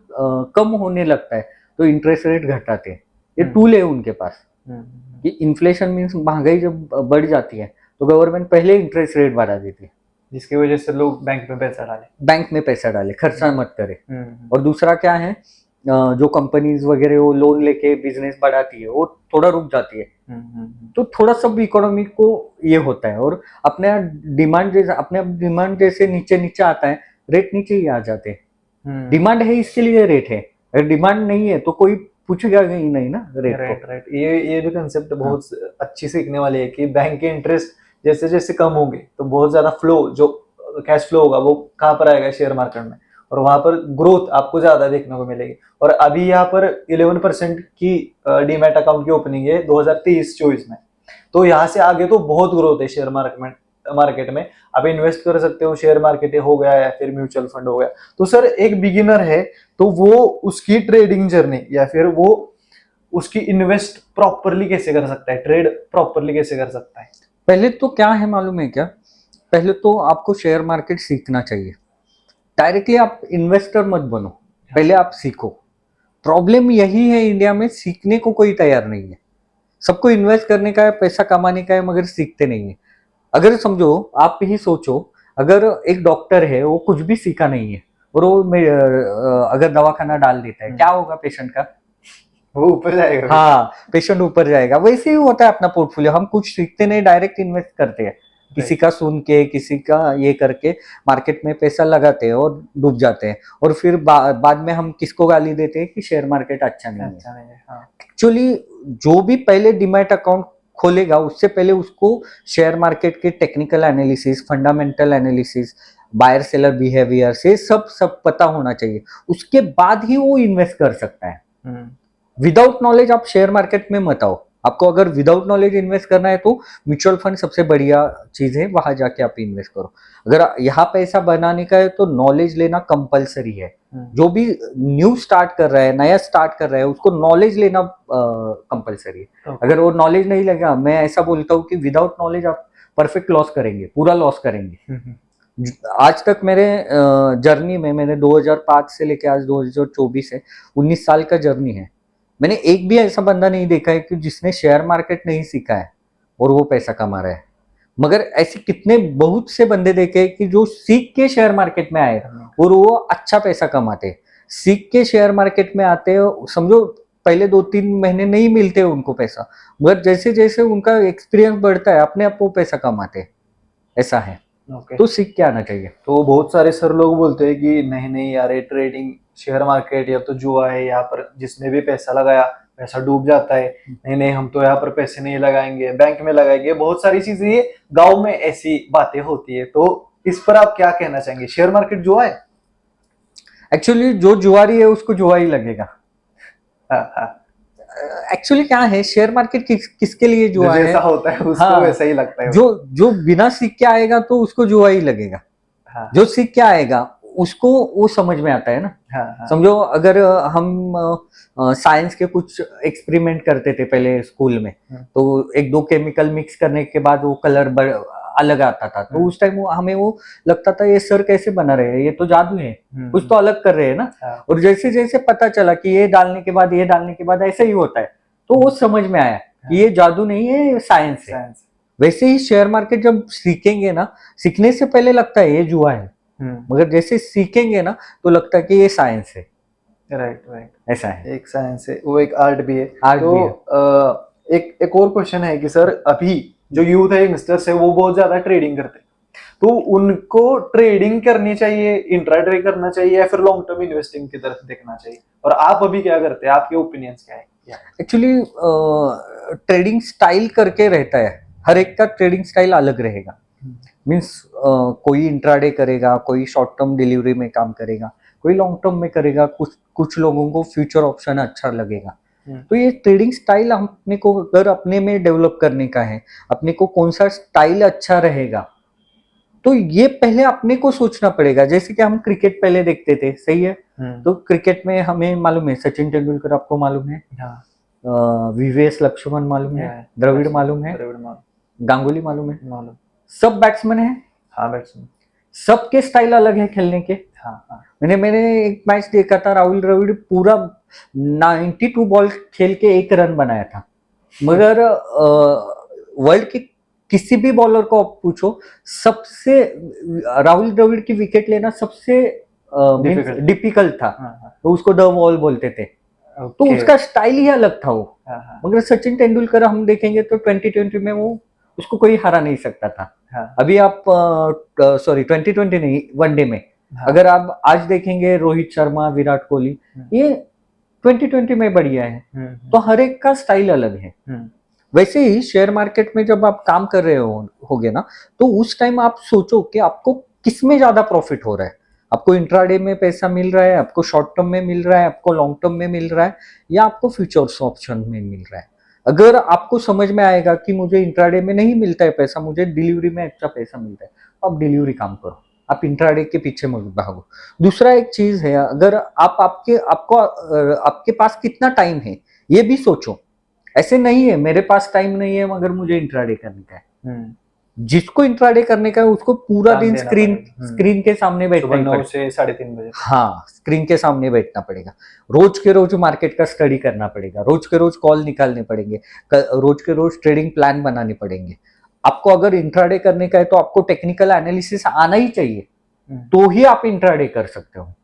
कम होने लगता है तो इंटरेस्ट रेट घटाते हैं। ये टूल है उनके पास कि इन्फ्लेशन मीन्स महंगाई जब बढ़ जाती है तो गवर्नमेंट पहले इंटरेस्ट रेट बढ़ा देती है, जिसकी वजह से लोग बैंक में पैसा डाले, खर्चा मत करे। और दूसरा क्या है, जो कंपनीज वगैरह वो लोन लेके बिजनेस बढ़ाती है वो थोड़ा रुक जाती है, तो थोड़ा सब इकोनॉमी को ये होता है, और अपने डिमांड जैसे नीचे नीचे आता है, रेट नीचे ही आ जाते हैं। डिमांड है इसके लिए रेट है, अगर डिमांड नहीं है तो कोई पूछेगा ही नहीं ना रेट को। राइट। ये भी कंसेप्ट बहुत अच्छी सीखने वाली है कि बैंक के इंटरेस्ट जैसे जैसे कम होंगे तो बहुत ज्यादा फ्लो, जो कैश फ्लो होगा वो कहाँ पर आएगा? शेयर मार्केट में, और वहां पर ग्रोथ आपको ज्यादा देखने को मिलेगी। और अभी यहाँ पर 11% की डीमैट अकाउंट की ओपनिंग है 2023-24 में, तो यहाँ से आगे तो बहुत ग्रोथ है शेयर मार्केट में। आप इन्वेस्ट कर सकते हो, शेयर मार्केट हो गया या फिर म्यूचुअल फंड हो गया। तो सर एक बिगिनर है तो वो उसकी ट्रेडिंग जर्नी या फिर वो उसकी इन्वेस्ट प्रॉपरली कैसे कर सकता है, ट्रेड प्रॉपरली कैसे कर सकता है? पहले तो क्या है मालूम है क्या, पहले तो आपको शेयर मार्केट सीखना चाहिए। डायरेक्टली आप इन्वेस्टर मत बनो, पहले आप सीखो। प्रॉब्लम यही है इंडिया में, सीखने को कोई तैयार नहीं है। सबको इन्वेस्ट करने का है, पैसा कमाने का है, मगर सीखते नहीं है। अगर समझो, आप ही सोचो, अगर एक डॉक्टर है वो कुछ भी सीखा नहीं है और वो अगर दवाखाना डाल देता है, क्या होगा पेशेंट का? वो ऊपर जाएगा। हाँ, पेशेंट ऊपर जाएगा। वैसे ही होता है अपना पोर्टफोलियो, हम कुछ सीखते नहीं, डायरेक्ट इन्वेस्ट करते हैं, किसी का सुन के, किसी का ये करके मार्केट में पैसा लगाते हैं और डूब जाते हैं, और फिर बाद में हम किसको गाली देते हैं कि शेयर मार्केट अच्छा नहीं है। एक्चुअली जो भी पहले डीमैट अकाउंट खोलेगा उससे पहले उसको शेयर मार्केट के technical analysis, fundamental analysis, buyer seller behaviour से सब पता होना चाहिए, उसके बाद ही वो इन्वेस्ट कर सकता है। विदाउट नॉलेज आप शेयर मार्केट में मत आओ। आपको अगर विदाउट नॉलेज इन्वेस्ट करना है तो म्यूचुअल फंड सबसे बढ़िया चीज है, वहां जाके आप इन्वेस्ट करो। अगर यहाँ पैसा बनाने का है तो नॉलेज लेना कंपलसरी है। जो भी न्यू स्टार्ट कर रहा है, नया स्टार्ट कर रहा है, उसको नॉलेज लेना कंपलसरी है। अगर वो नॉलेज नहीं लगेगा, मैं ऐसा बोलता हूँ कि विदाउट नॉलेज आप परफेक्ट लॉस करेंगे, पूरा लॉस करेंगे। आज तक मेरे जर्नी में, मैंने 2005 से लेके आज 2024 है, 19 साल का जर्नी है, मैंने एक भी ऐसा बंदा नहीं देखा है कि जिसने शेयर मार्केट नहीं सीखा है और वो पैसा कमा रहा है। मगर ऐसे कितने बहुत से बंदे देखे हैं कि जो सीख के शेयर मार्केट में आए और वो अच्छा पैसा कमाते। सीख के शेयर मार्केट में आते हो, समझो पहले 2-3 महीने नहीं मिलते उनको पैसा, मगर जैसे जैसे उनका एक्सपीरियंस बढ़ता है अपने आप वो पैसा कमाते, ऐसा है। तो सीख के आना चाहिए। तो बहुत सारे सर लोग बोलते हैं कि नहीं यार, ये ट्रेडिंग शेयर मार्केट या तो जुआ है, यहाँ पर जिसने भी पैसा लगाया पैसा डूब जाता है, नहीं हम तो यहाँ पर पैसे नहीं लगाएंगे, बैंक में लगाएंगे, बहुत सारी चीजें ये गांव में ऐसी बातें होती है। तो इस पर आप क्या कहना चाहेंगे? शेयर मार्केट जुआ है? एक्चुअली जो जुआरी है उसको जुआ ही लगेगा। एक्चुअली क्या है, शेयर मार्केट किसके लिए जुआ है? जैसा होता है उसको वैसा ही लगता है। जो बिना सीख के आएगा तो उसको जुआ ही लगेगा। जो सीख के आएगा उसको वो समझ में आता है ना। समझो अगर हम साइंस के कुछ एक्सपेरिमेंट करते थे पहले स्कूल में, तो 1-2 केमिकल मिक्स करने के बाद वो कलर अलग आता था, तो उस टाइम हमें वो लगता था ये सर कैसे बना रहे हैं, ये तो जादू है, कुछ तो अलग कर रहे हैं ना। और जैसे जैसे पता चला कि ये डालने के बाद ये डालने के बाद ऐसे ही होता है, तो वो समझ में आया कि ये जादू नहीं है, ये साइंस है। वैसे ही शेयर मार्केट जब सीखेंगे ना, सीखने से पहले लगता है ये जुआ है, मगर जैसे सीखेंगे ना तो लगता है कि ये साइंस है। राइट, ऐसा है, एक साइंस है, वो एक आर्ट भी है। तो एक और क्वेश्चन है कि सर अभी जो यूथ है, यंगस्टर्स है, वो बहुत ज्यादा ट्रेडिंग करते हैं, तो उनको ट्रेडिंग करनी चाहिए, इंट्राडे करना चाहिए, या फिर लॉन्ग टर्म इन्वेस्टिंग की तरफ देखना चाहिए? और आप अभी क्या करते हैं, आपके ओपिनियंस क्या है? एक्चुअली ट्रेडिंग स्टाइल करके रहता है, हर एक का ट्रेडिंग स्टाइल अलग रहेगा। मीन्स कोई इंट्राडे करेगा, कोई शॉर्ट टर्म डिलीवरी में काम करेगा, कोई लॉन्ग टर्म में करेगा, कुछ कुछ लोगों को फ्यूचर ऑप्शन अच्छा लगेगा। तो ये ट्रेडिंग स्टाइल अपने को अगर अपने में डेवलप करने का है, अपने को कौन सा स्टाइल अच्छा रहेगा, तो ये पहले अपने को सोचना पड़ेगा। जैसे कि हम क्रिकेट पहले देखते थे, सही है, तो क्रिकेट में हमें मालूम है सचिन तेंदुलकर आपको मालूम है, वीवीएस लक्ष्मण मालूम है, द्रविड़ मालूम है, गांगुली मालूम है, मालूम। सब बैट्समैन है, हाँ बैट्समैन। सबके स्टाइल अलग है खेलने के। हाँ। मैंने एक मैच देखा था, राहुल द्रविड़ पूरा 92 बॉल खेल के 1 रन बनाया था, मगर वर्ल्ड के किसी भी बॉलर को आप पूछो, सबसे राहुल द्रविड़ की विकेट लेना सबसे डिफिकल्ट था। तो उसको द वॉल बोलते थे। तो उसका स्टाइल ही अलग था वो। मगर सचिन तेंदुलकर हम देखेंगे तो 2020 में वो उसको कोई हरा नहीं सकता था। अभी आप सॉरी 2020 नहीं, वनडे में अगर आप आज देखेंगे रोहित शर्मा, विराट कोहली, ये 2020 में बढ़िया है। तो हर एक का स्टाइल अलग है। वैसे ही शेयर मार्केट में जब आप काम कर रहे होगे ना, तो उस टाइम आप सोचो कि आपको किस में ज्यादा प्रॉफिट हो रहा है। आपको इंट्राडे में पैसा मिल रहा है, आपको शॉर्ट टर्म में मिल रहा है, आपको लॉन्ग टर्म में मिल रहा है, या आपको फ्यूचर्स ऑप्शन में मिल रहा है। अगर आपको समझ में आएगा कि मुझे इंट्राडे में नहीं मिलता है पैसा, मुझे डिलीवरी में अच्छा पैसा मिलता है, तो आप डिलीवरी काम करो, आप इंट्राडे के पीछे मत भागो। दूसरा एक चीज है, अगर आपके पास कितना टाइम है ये भी सोचो। ऐसे नहीं है मेरे पास टाइम नहीं है मगर मुझे इंट्राडे करने का है। जिसको इंट्राडे करने का है उसको पूरा दिन स्क्रीन के सामने बैठना ही 9 से 3:30 बजे। हाँ, स्क्रीन के सामने बैठना पड़ेगा। रोज के रोज मार्केट का स्टडी करना पड़ेगा, रोज के रोज कॉल निकालने पड़ेंगे, रोज के रोज ट्रेडिंग प्लान बनाने पड़ेंगे। आपको अगर इंट्राडे करने का है तो आपको टेक्निकल एनालिसिस आना ही चाहिए, तो ही आप इंट्राडे कर सकते हो।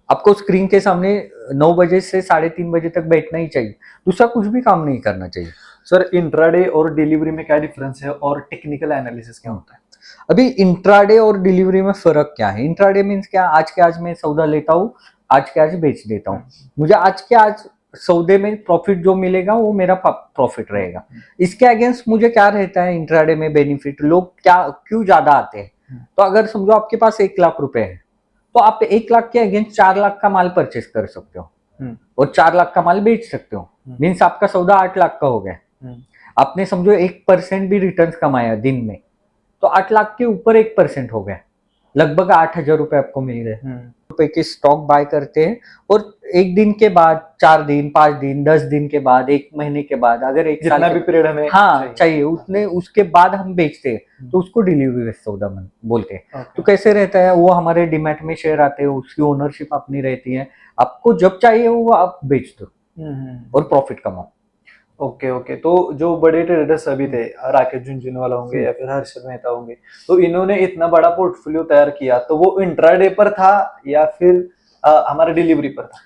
आपको स्क्रीन के सामने 9 बजे से 3:30 बजे तक बैठना ही चाहिए, दूसरा कुछ भी काम नहीं करना चाहिए। सर इंट्राडे और डिलीवरी में क्या डिफरेंस है और टेक्निकल एनालिसिस क्या होता है? अभी इंट्राडे और डिलीवरी में फर्क क्या है? इंट्राडे मीन्स क्या, आज के आज मैं सौदा लेता हूँ, आज के आज बेच देता हूँ, मुझे आज के आज सौदे में प्रॉफिट जो मिलेगा वो मेरा प्रॉफिट रहेगा। इसके अगेंस्ट मुझे क्या रहता है इंट्राडे में बेनिफिट, लोग क्या क्यों ज्यादा आते हैं? तो अगर समझो आपके पास 1 लाख रुपए है, तो आप 1 लाख के अगेंस्ट 4 लाख का माल परचेस कर सकते हो और 4 लाख का माल बेच सकते हो। मीन्स आपका सौदा 8 लाख का हो गया। आपने समझो 1% भी रिटर्न कमाया दिन में, तो 8 लाख के ऊपर 1% हो गया, लगभग 8,000 रुपए आपको मिल गए। रुपए के स्टॉक बाय करते हैं और एक दिन के बाद, 4 दिन, 5 दिन, 10 दिन के बाद, 1 महीने के बाद, अगर 1 साल भी पीरियड हमें चाहिए उतने, उसके बाद हम बेचते हैं, तो उसको डिलीवरी सौदा बोलते हैं। तो कैसे रहता है, वो हमारे डीमैट में शेयर आते हैं, उसकी ओनरशिप अपनी रहती है, आपको जब चाहिए वो आप बेच दो और प्रॉफिट कमाओ। ओके। तो जो बड़े ट्रेडर्स अभी थे, राकेश झुनझुनवाला होंगे या फिर हर्षद मेहता होंगे, तो इन्होंने इतना बड़ा पोर्टफोलियो तैयार किया, तो वो इंट्राडे पर था या फिर हमारे डिलीवरी पर था?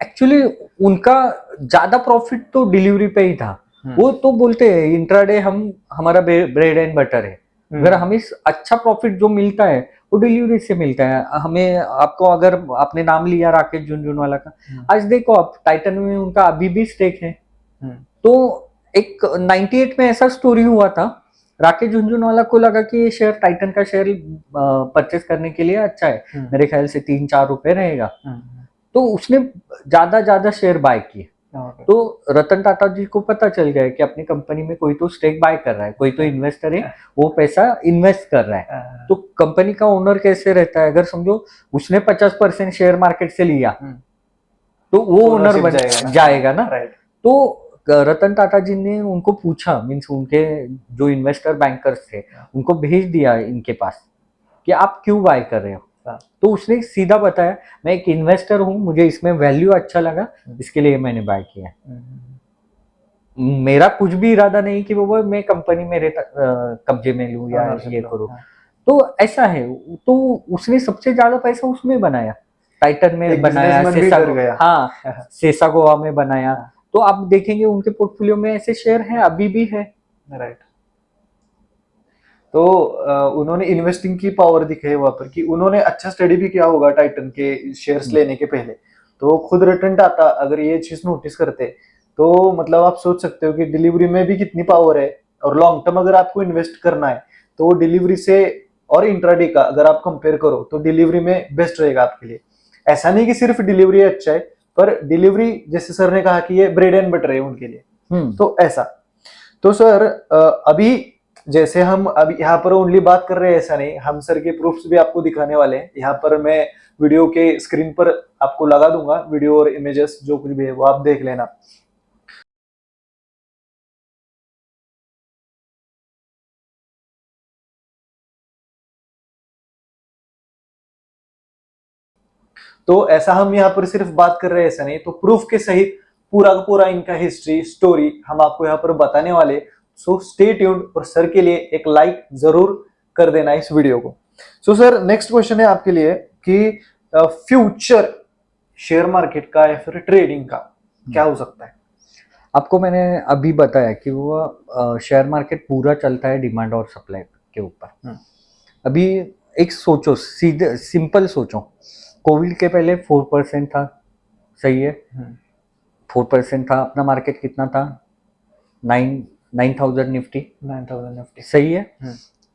एक्चुअली उनका ज्यादा प्रॉफिट तो डिलीवरी पे ही था। वो तो बोलते हैं इंट्राडे हमारा ब्रेड एंड बटर है, अगर हमें अच्छा प्रॉफिट जो मिलता है वो डिलीवरी से मिलता है हमें। आपको अगर आपने नाम लिया राकेश झुनझुनवाला का, आज देखो आप टाइटन में उनका अभी भी स्टेक है। तो एक 98 में ऐसा स्टोरी हुआ था, राकेश झुनझुनवाला को लगा कि ये शेयर, टाइटन का शेयर परचेस करने के लिए अच्छा है, मेरे ख्याल से 3-4 रुपए रहेगा, तो उसने ज्यादा शेयर बाय किए। तो रतन टाटा जी को पता चल गया कि अपनी कंपनी में कोई तो स्टेक बाय कर रहा है, कोई तो इन्वेस्टर है, वो पैसा इन्वेस्ट कर रहा है। तो कंपनी का ओनर कैसे रहता है, अगर समझो उसने 50% शेयर मार्केट से लिया, तो वो ओनर बन जाएगा ना। तो रतन टाटा जी ने उनको पूछा, मीन्स उनके जो इन्वेस्टर बैंकर्स थे उनको भेज दिया इनके पास कि आप क्यों बाय कर रहे हो। तो उसने सीधा बताया, मैं एक इन्वेस्टर हूं, मुझे इसमें वैल्यू अच्छा लगा, इसके लिए मैंने बाय किया। मेरा कुछ भी इरादा नहीं कि वो मैं कंपनी मेरे कब्जे में लूं या ये करूं। तो ऐसा है, तो उसने सबसे ज्यादा पैसा उसमें बनाया, टाइटन में बनाया, सेसागोवा में बनाया। तो आप देखेंगे उनके पोर्टफोलियो में ऐसे शेयर हैं, अभी भी है। राइट। तो उन्होंने इन्वेस्टिंग की पावर दिखाई वहां पर, कि उन्होंने अच्छा स्टडी भी किया होगा टाइटन के शेयर्स लेने के पहले, तो खुद रिटर्न आता अगर ये चीज नोटिस करते, तो मतलब आप सोच सकते हो कि डिलीवरी में भी कितनी पावर है। और लॉन्ग टर्म अगर आपको इन्वेस्ट करना है तो डिलीवरी से और इंट्राडे का अगर आप कंपेयर करो तो डिलीवरी में बेस्ट रहेगा आपके लिए। ऐसा नहीं कि सिर्फ डिलीवरी अच्छा है, पर डिलीवरी जैसे सर ने कहा कि ये ब्रेड एंड बटर है उनके लिए, तो ऐसा। तो सर अभी जैसे हम अभी यहाँ पर ओनली बात कर रहे हैं ऐसा नहीं, हम सर के प्रूफ्स भी आपको दिखाने वाले हैं। यहाँ पर मैं वीडियो के स्क्रीन पर आपको लगा दूंगा वीडियो और इमेजेस, जो कुछ भी है वो आप देख लेना। तो ऐसा हम यहाँ पर सिर्फ बात कर रहे हैं ऐसा नहीं, तो प्रूफ के सहित पूरा का पूरा इनका हिस्ट्री स्टोरी हम आपको यहाँ पर बताने वाले। सो स्टे ट्यून्ड और सर के लिए एक लाइक जरूर कर देना इस वीडियो को। सो सर नेक्स्ट क्वेश्चन है आपके लिए कि फ्यूचर शेयर मार्केट का या फिर ट्रेडिंग का क्या हो सकता है? आपको मैंने अभी बताया कि वो शेयर मार्केट पूरा चलता है डिमांड और सप्लाई के ऊपर। अभी एक सोचो, सीधे सिंपल सोचो, कोविड के पहले 4% था, सही है? 4% था, अपना मार्केट कितना था? 9,000 निफ्टी, 9,000 निफ्टी, सही है?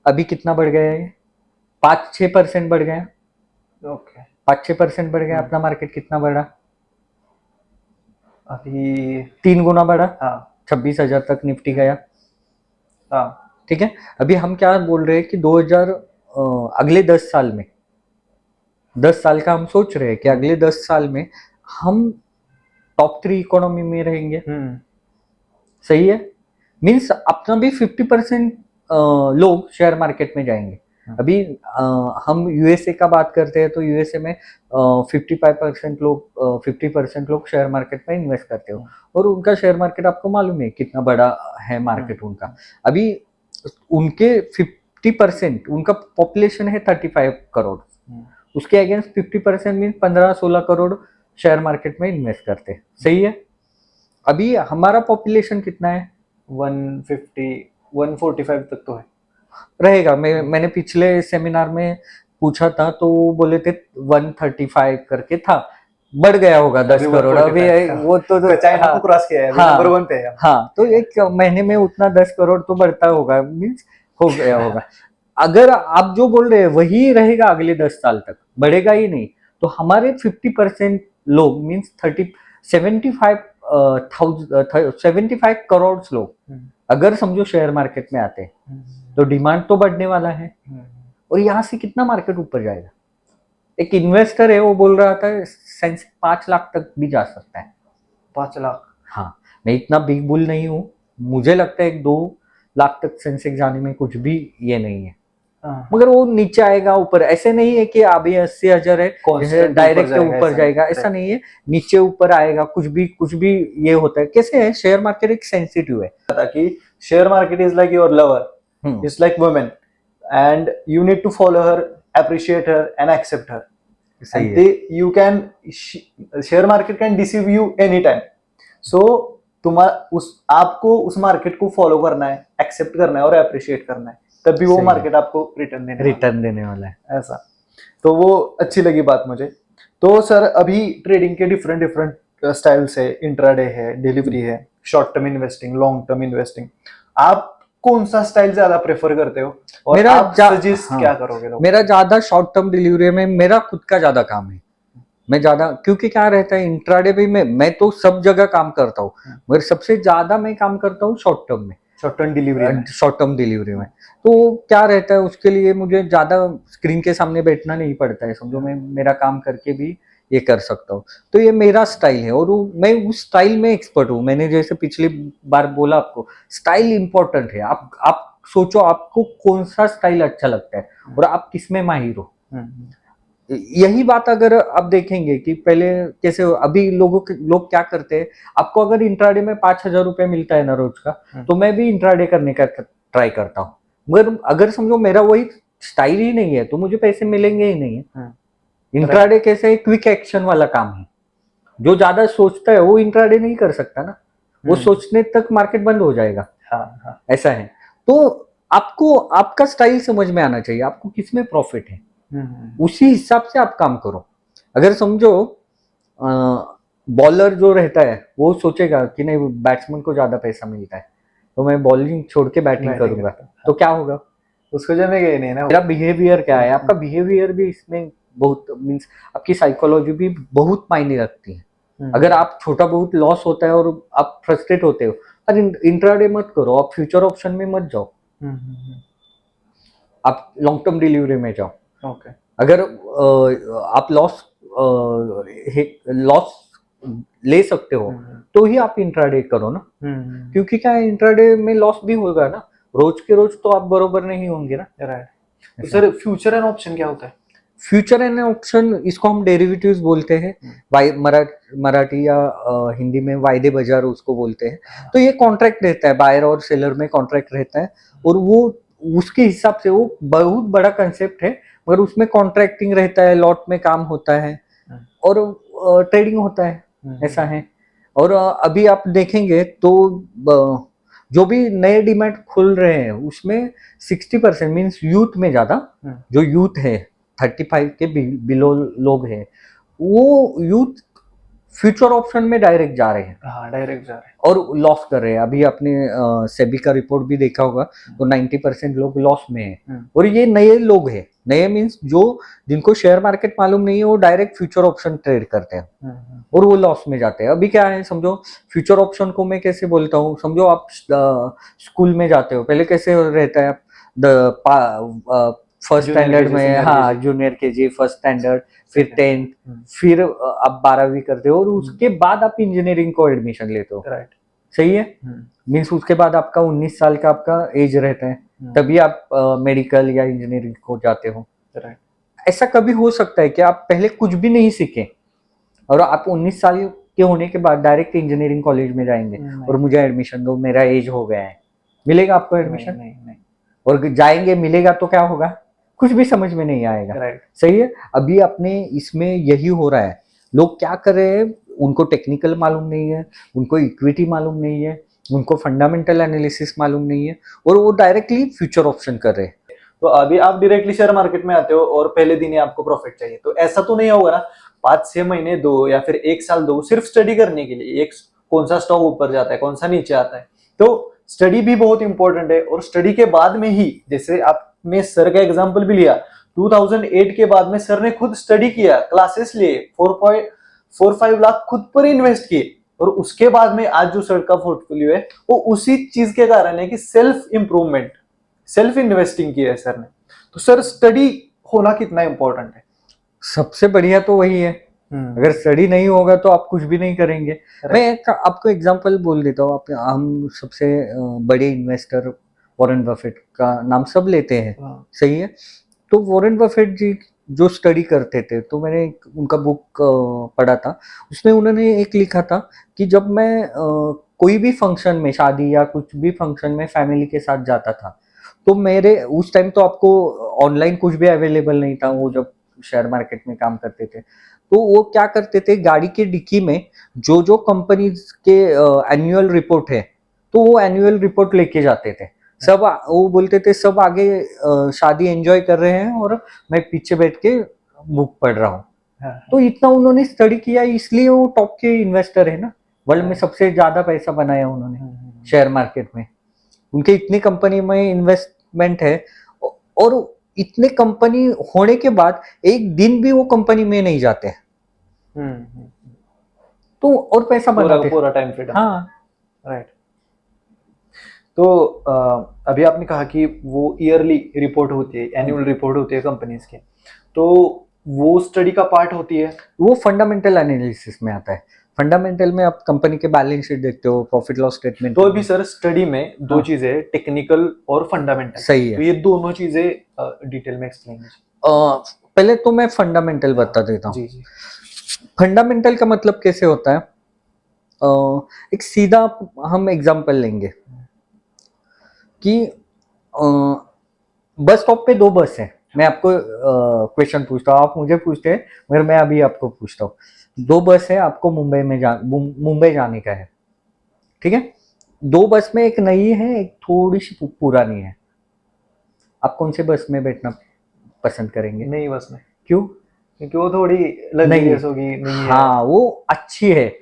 अभी कितना बढ़ गया है? 5-6% बढ़ गया। ओके, 5-6% बढ़ गया। अपना मार्केट कितना बढ़ा? अभी 3 गुना बढ़ा। हाँ, 26,000 तक निफ्टी गया। हाँ, ठीक है। अभी हम क्या बोल रहे हैं कि 2000 अगले 10 साल में, 10 साल का हम सोच रहे हैं कि अगले 10 साल में हम टॉप 3 इकोनॉमी में रहेंगे, सही है? मीन्स अपना भी 50% लोग शेयर मार्केट में जाएंगे। अभी हम यूएसए का बात करते हैं तो यूएसए में 55% लोग 50% लोग शेयर मार्केट में इन्वेस्ट करते हो, और उनका शेयर मार्केट आपको मालूम है कितना बड़ा है मार्केट उनका। अभी उनके 50% उनका पॉपुलेशन है 35 करोड़, उसके against 50% mean 15-16 crore share market में इन्वेस्ट करते हैं, सही है? अभी हमारा पॉपुलेशन कितना है? 150-145 तक तो है, रहेगा। मैंने पिछले सेमिनार में पूछा था तो वो बोले थे 135 करके था, बढ़ गया होगा 10 करोड़ अभी। वो तो चाइना को क्रॉस किया है, नंबर 1 पे है। हाँ, तो एक महीने में उतना 10 करोड़ तो बढ़ता होगा, मीन्स हो गया होगा। अगर आप जो बोल रहे हैं वही रहेगा अगले 10 साल तक, बढ़ेगा ही नहीं, तो हमारे 50% लोग मीन्स 75 करोड़ लोग अगर समझो शेयर मार्केट में आते हैं तो डिमांड तो बढ़ने वाला है, और यहाँ से कितना मार्केट ऊपर जाएगा? एक इन्वेस्टर है वो बोल रहा था सेंसेक्स 5 लाख तक भी जा सकता है। 5 लाख? हाँ, मैं इतना बिग बुल नहीं हूँ, मुझे लगता है 1-2 लाख तक सेंसेक्स जाने में कुछ भी ये नहीं है, मगर वो नीचे आएगा ऊपर। ऐसे नहीं है कि अभी 80,000 है डायरेक्ट ऊपर जाएगा, ऐसा नहीं है, नीचे ऊपर आएगा, कुछ भी ये होता है। कैसे है, शेयर मार्केट एक सेंसिटिव है कि share market is like your lover, it's like women, and you need to follow her, appreciate her and accept her, and you can, share market can deceive you any time. So आपको उस मार्केट को फॉलो करना है, एक्सेप्ट करना है और अप्रिशिएट करना है, तभी वो मार्केट आपको रिटर्न देने वाला है, ऐसा। तो वो अच्छी लगी बात मुझे। तो सर अभी ट्रेडिंग के डिफरेंट स्टाइल्स है, इंट्राडे है, डिलीवरी है, short term investing, long term investing, आप कौन सा स्टाइल ज्यादा प्रेफर करते हो और मेरा आप सजेस्ट क्या करोगे लोगों? मेरा ज्यादा शॉर्ट टर्म डिलीवरी में मेरा खुद का ज्यादा काम है। मैं ज्यादा, क्योंकि क्या रहता है इंट्राडे भी मैं तो सब जगह काम करता हूँ, मगर सबसे ज्यादा मैं काम करता हूँ शॉर्ट टर्म में, शॉर्ट टर्म डिलीवरी में। तो क्या रहता है, उसके लिए मुझे ज्यादा स्क्रीन के सामने बैठना नहीं पड़ता है, समझो मैं मेरा काम करके भी ये कर सकता हूँ। तो ये मेरा स्टाइल है और मैं उस स्टाइल में एक्सपर्ट हूँ। मैंने जैसे पिछली बार बोला आपको, स्टाइल इंपॉर्टेंट है। आप सोचो आपको कौन सा स्टाइल अच्छा लगता है और आप किसमें माहिर हो। यही बात अगर आप देखेंगे कि पहले कैसे, अभी लोग क्या करते हैं, आपको अगर इंट्राडे में 5,000 रुपए मिलता है ना रोज का, तो मैं भी इंट्राडे करने का ट्राई करता हूँ, मगर अगर समझो मेरा वही स्टाइल ही नहीं है तो मुझे पैसे मिलेंगे ही नहीं है। इंट्राडे कैसे क्विक एक्शन वाला काम है, जो ज्यादा सोचता है वो इंट्राडे नहीं कर सकता ना, वो सोचने तक मार्केट बंद हो जाएगा। ऐसा है। तो आपको आपका स्टाइल समझ में आना चाहिए, आपको किसमें प्रॉफिट है, उसी हिसाब से आप काम करो। अगर समझो बॉलर जो रहता है वो सोचेगा कि नहीं बैट्समैन को ज्यादा पैसा मिलता है तो मैं बॉलिंग छोड़ के बैटिंग करूंगा, तो क्या होगा, उसको जमे गए नहीं ना। मेरा बिहेवियर क्या है, आपका बिहेवियर भी इसमें बहुत मीन्स आपकी साइकोलॉजी भी बहुत मायने रखती है। अगर आप छोटा बहुत लॉस होता है और आप फ्रस्ट्रेट होते हो, पर इंट्राडे मत करो, आप फ्यूचर ऑप्शन में मत जाओ, आप लॉन्ग टर्म डिलीवरी में जाओ। ओके। अगर आप लॉस ले सकते हो तो ही आप इंट्राडे करो ना, क्योंकि क्या है इंट्राडे में लॉस भी होगा ना, रोज के रोज तो आप बरोबर नहीं होंगे ना। राइट। तो सर फ्यूचर एंड ऑप्शन क्या होता है? फ्यूचर एंड ऑप्शन इसको हम डेरिवेटिव्स बोलते हैं, मराठी या हिंदी में वायदे बाजार उसको बोलते हैं। तो ये कॉन्ट्रैक्ट रहता है, बायर और सेलर में कॉन्ट्रैक्ट रहता है, और वो उसके हिसाब से वो बहुत बड़ा कंसेप्ट है, मगर उसमें कॉन्ट्रैक्टिंग रहता है, लॉट में काम होता है और ट्रेडिंग होता है, ऐसा है। और अभी आप देखेंगे तो जो भी नए डीमैट खुल रहे हैं उसमें 60% मीन्स यूथ में ज्यादा, जो यूथ है 35 के बिलो लोग हैं, वो यूथ फ्यूचर ऑप्शन में डायरेक्ट जा रहे हैं। हाँ, डायरेक्ट जा रहे हैं और लॉस कर रहे हैं। अभी आपने सेबी का रिपोर्ट भी देखा होगा, तो 90% लोग लॉस में हैं। और ये नए लोग हैं, नए मीन्स जो जिनको शेयर मार्केट मालूम नहीं है, वो डायरेक्ट फ्यूचर ऑप्शन ट्रेड करते हैं और वो लॉस में जाते हैं। अभी क्या है, समझो फ्यूचर ऑप्शन को मैं कैसे बोलता हूँ, समझो आप स्कूल में जाते हो, पहले कैसे रहता है, फर्स्ट स्टैंडर्ड में, हाँ जूनियर केजी, फर्स्ट स्टैंडर्ड, फिर 10th, फिर आप 12वीं करते हो और उसके बाद आप इंजीनियरिंग को एडमिशन लेते हो। राइट। सही है। मीन्स उसके बाद आपका 19 साल का आपका एज रहता है, तभी आप मेडिकल या इंजीनियरिंग को जाते हो। राइट। ऐसा कभी हो सकता है कि आप पहले कुछ भी नहीं सीखे और आप 19 साल के होने के बाद डायरेक्ट इंजीनियरिंग कॉलेज में जाएंगे और मुझे एडमिशन दो, मेरा एज हो गया है, मिलेगा आपको एडमिशन? नहीं। और जाएंगे, मिलेगा तो क्या होगा, कुछ भी समझ में नहीं आएगा। राइट। सही है। अभी अपने इसमें यही हो रहा है, लोग क्या कर रहे हैं, उनको टेक्निकल मालूम नहीं है, उनको इक्विटी मालूम नहीं है, उनको फंडामेंटल एनालिसिस मालूम नहीं है, और वो डायरेक्टली फ्यूचर ऑप्शन कर रहे हैं। तो अभी आप डायरेक्टली शेयर मार्केट में आते हो और पहले दिन ही आपको प्रॉफिट चाहिए, तो ऐसा तो नहीं होगा ना, 5-6 महीने दो या फिर 1 साल दो सिर्फ स्टडी करने के लिए, एक कौन सा स्टॉक ऊपर जाता है, कौन सा नीचे आता है। तो स्टडी भी बहुत इंपॉर्टेंट है, और स्टडी के बाद में ही, जैसे आपने सर का एग्जांपल भी लिया, 2008 के बाद में सर ने खुद स्टडी किया, क्लासेस लिए, 4.45 लाख खुद पर इन्वेस्ट किए, और उसके बाद में आज जो सर का पोर्टफोलियो है वो उसी चीज के कारण है कि सेल्फ इंप्रूवमेंट, सेल्फ इन्वेस्टिंग किया है सर ने। तो सर स्टडी होना कितना इंपॉर्टेंट है? सबसे बढ़िया तो वही है। अगर स्टडी नहीं होगा तो आप कुछ भी नहीं करेंगे। मैं आपको एग्जांपल बोल देता हूँ। हम सबसे बड़े इन्वेस्टर वॉरेन बफेट का नाम सब लेते हैं, सही है। तो वॉरेन बफेट जी जो स्टडी करते थे, तो मैंने उनका बुक पढ़ा था, उसमें उन्होंने एक लिखा था कि जब मैं कोई भी फंक्शन में, शादी या कुछ भी फंक्शन में फैमिली के साथ जाता था, तो मेरे उस टाइम तो आपको ऑनलाइन कुछ भी अवेलेबल नहीं था, वो जब शेयर मार्केट में काम करते थे, तो वो क्या करते थे, गाड़ी के डिक्की में जो कंपनी के एनुअल रिपोर्ट है, तो वो एनुअल रिपोर्ट लेके जाते थे सब। वो बोलते थे सब आगे शादी एंजॉय कर रहे हैं और मैं पीछे बैठ के बुक पढ़ रहा हूँ। तो इतना उन्होंने स्टडी किया, इसलिए वो टॉप के इन्वेस्टर है ना, वर्ल्ड में सबसे ज्यादा पैसा बनाया उन्होंने शेयर मार्केट में। उनके इतनी कंपनी में इन्वेस्टमेंट है, और इतने कंपनी होने के बाद एक दिन भी वो कंपनी में नहीं जाते, तो और पैसा बनाते पूरा टाइम फ्रीडम। हाँ, राइट। तो अभी आपने कहा कि वो ईयरली रिपोर्ट होती है, एनुअल रिपोर्ट होती है कंपनीज की, तो वो स्टडी का पार्ट होती है? वो फंडामेंटल एनालिसिस में आता है। फंडामेंटल में आप कंपनी के बैलेंस शीट देखते हो, प्रॉफिट लॉस स्टेटमेंट। तो अभी सर स्टडी में दो चीजें, टेक्निकल और फंडामेंटल। सही है। तो ये दोनों चीजें डिटेल में एक्सप्लेन कीजिए। पहले तो मैं फंडामेंटल बता देता हूँ। जी। फंडामेंटल का मतलब कैसे होता है, एक सीधा हम एग्जांपल लेंगे कि बस स्टॉप पे 2 बस है। मैं आपको क्वेश्चन पूछता हूँ, आप मुझे पूछते हैं, मगर मैं अभी आपको पूछता हूँ। 2 बस है, आपको मुंबई जाने का है, ठीक है। 2 बस में एक नई है, एक थोड़ी सी पुरानी है। आप कौन से बस में बैठना पसंद करेंगे? नई बस में। क्यों? क्योंकि वो थोड़ी लग्जरियस होगी। हाँ, वो अच्छी है।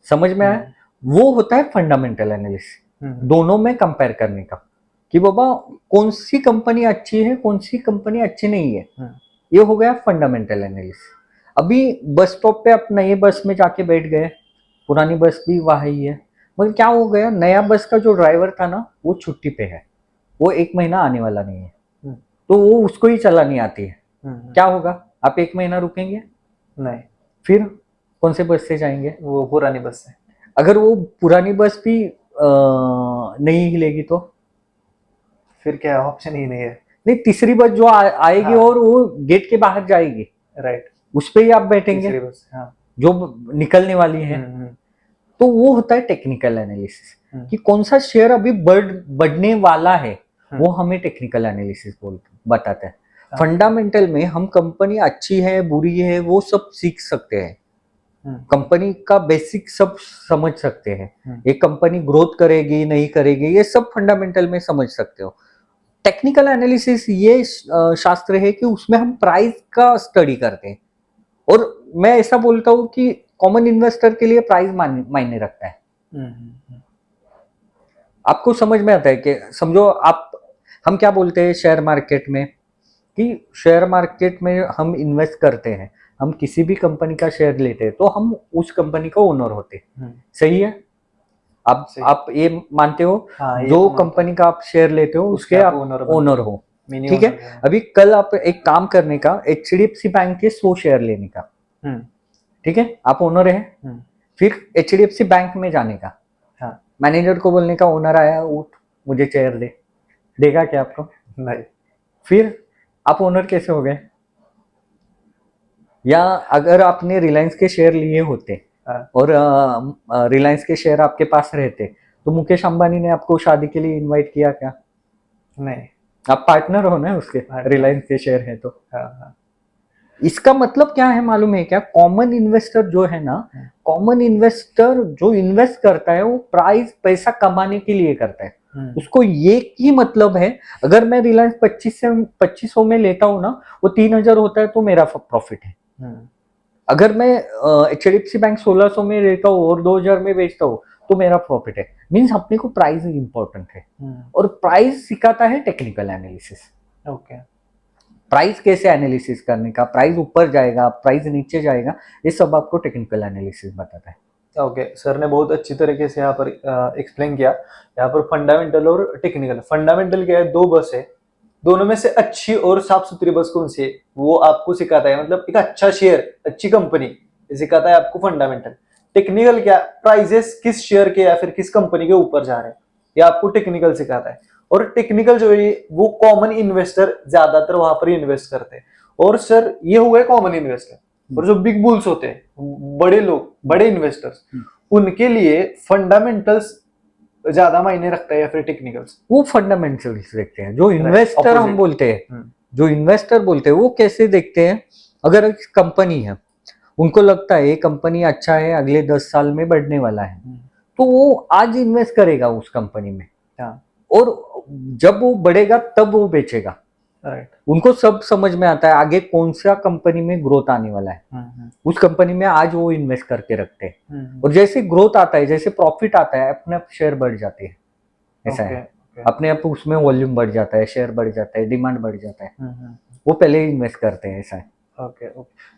समझ में आया? वो होता है फंडामेंटल एनालिसिस, दोनों में कंपेयर करने का। कि बाबा कौन सी कंपनी अच्छी है, कौन सी कंपनी अच्छी नहीं है। हम्म। ये हो गया फंडामेंटल एनालिसिस। अभी बस स्टॉप पे आप नए बस में जाके बैठ गए, पुरानी बस भी वही है, मगर क्या हो गया, नया बस का जो ड्राइवर था ना वो छुट्टी पे है, वो 1 महीना आने वाला नहीं है, हम्म। तो वो उसको ही चलानी आती है। हम्म। क्या होगा, आप 1 महीना रुकेंगे, नहीं, फिर कौन से बस से जाएंगे? वो पुरानी बस है। अगर वो पुरानी बस भी नहीं हिलेगी तो फिर क्या, ऑप्शन ही नहीं है। नहीं, तीसरी बस जो आएगी हाँ। और वो गेट के बाहर जाएगी, राइट। उस पे ही आप बैठेंगे तीसरी बस, हाँ। जो निकलने वाली है। हम्म। तो वो होता है टेक्निकल एनालिसिस, हम्म। कि कौन सा शेयर अभी बढ़ने वाला है, हम्म। वो हमें टेक्निकल एनालिसिस बताता है। हाँ। फंडामेंटल में हम कंपनी अच्छी है बुरी है वो सब सीख सकते हैं, हम्म। कंपनी का बेसिक सब समझ सकते हैं। हम्म। एक कंपनी ग्रोथ करेगी नहीं करेगी ये सब फंडामेंटल में समझ सकते हो। टेक्निकल एनालिसिस ये शास्त्र है कि उसमें हम प्राइस का स्टडी करते हैं, और मैं ऐसा बोलता हूँ कि कॉमन इन्वेस्टर के लिए प्राइस मायने रखता है। हम्म। आपको समझ में आता है कि समझो आप, हम क्या बोलते हैं शेयर मार्केट में, कि शेयर मार्केट में हम इन्वेस्ट करते हैं, हम किसी भी कंपनी का शेयर लेते हैं तो हम उस कंपनी का ओनर होते हैं। सही है? सही। आप ये मानते हो, हाँ, ये जो तो मानता हूँ। कंपनी का आप शेयर लेते हो उसके आप ओनर हो। मिनी ठीक है, ओनर है। अभी कल आप एक काम करने का, HDFC बैंक के 100 शेयर लेने का, हम्म। ठीक है, आप ओनर है, हम्म। फिर HDFC बैंक में जाने का, हाँ। मैनेजर को बोलने का ओनर आया उठ मुझे चेयर दे, देगा क्या आपको? नहीं। फिर आप ओनर कैसे हो गए? या अगर आपने रिलायंस के शेयर लिए होते हाँ। और रिलायंस के शेयर आपके पास रहते, तो मुकेश अंबानी ने आपको शादी के लिए इनवाइट किया क्या? नहीं। आप पार्टनर हो ना उसके, partner। रिलायंस के शेयर है तो। हाँ। हाँ। इसका मतलब क्या है मालूम है क्या? कॉमन इन्वेस्टर जो है ना, कॉमन इन्वेस्टर जो इन्वेस्ट करता है वो प्राइस पैसा कमाने के लिए करता है। उसको ये की मतलब है, अगर मैं रिलायंस 2500 में लेता हूँ ना, वो 3000 होता है तो मेरा प्रॉफिट है। अगर मैं HDFC बैंक 1600 में लेता हूँ और 2000 में बेचता हूँ तो मेरा प्रॉफिट है। मीन्स अपने को प्राइस इंपॉर्टेंट है, और प्राइस सिखाता है टेक्निकल एनालिसिस। ओके। प्राइस कैसे एनालिसिस करने का, प्राइस ऊपर जाएगा प्राइस नीचे जाएगा, ये सब आपको टेक्निकल एनालिसिस बताता है। ओके, सर ने बहुत अच्छी तरीके से यहाँ पर एक्सप्लेन किया। यहाँ पर फंडामेंटल और टेक्निकल। फंडामेंटल क्या है, दो बस है, दोनों में से अच्छी और साफ सुथरी बस कौन सी है वो आपको सिखाता है, मतलब एक अच्छा शेयर अच्छी कंपनी सिखाता है आपको फंडामेंटल। टेक्निकल क्या, प्राइजेस किस शेयर के या फिर किस कंपनी के ऊपर जा रहे हैं, ये आपको टेक्निकल सिखाता है। और टेक्निकल जो है वो कॉमन इन्वेस्टर ज्यादातर वहां पर इन्वेस्ट करते हैं। और सर ये हुआ है कॉमन इन्वेस्टर, और जो बिग बुल्स होते हैं, बड़े लोग, बड़े इन्वेस्टर्स, उनके लिए फंडामेंटल्स ज्यादा मायने रखता है या फिर टेक्निकल्स? वो फंडामेंटल्स देखते हैं। जो इन्वेस्टर हम opposite। बोलते हैं, जो इन्वेस्टर बोलते हैं वो कैसे देखते हैं, अगर एक कंपनी है उनको लगता है ये कंपनी अच्छा है अगले 10 साल में बढ़ने वाला है, तो वो आज इन्वेस्ट करेगा उस कंपनी में, और जब वो बढ़ेगा तब वो बेचेगा। राइट। उनको सब समझ में आता है आगे कौन सा कंपनी में ग्रोथ आने वाला है, उस कंपनी में आज वो इन्वेस्ट करके रखते हैं। और जैसे ग्रोथ आता है, जैसे प्रॉफिट आता है, अपने आप शेयर बढ़ जाते हैं। ऐसा है, अपने आप उसमें वॉल्यूम बढ़ जाता है, शेयर बढ़ जाता है, डिमांड बढ़ जाता है, वो पहले ही इन्वेस्ट करते हैं। ऐसा है। ओके।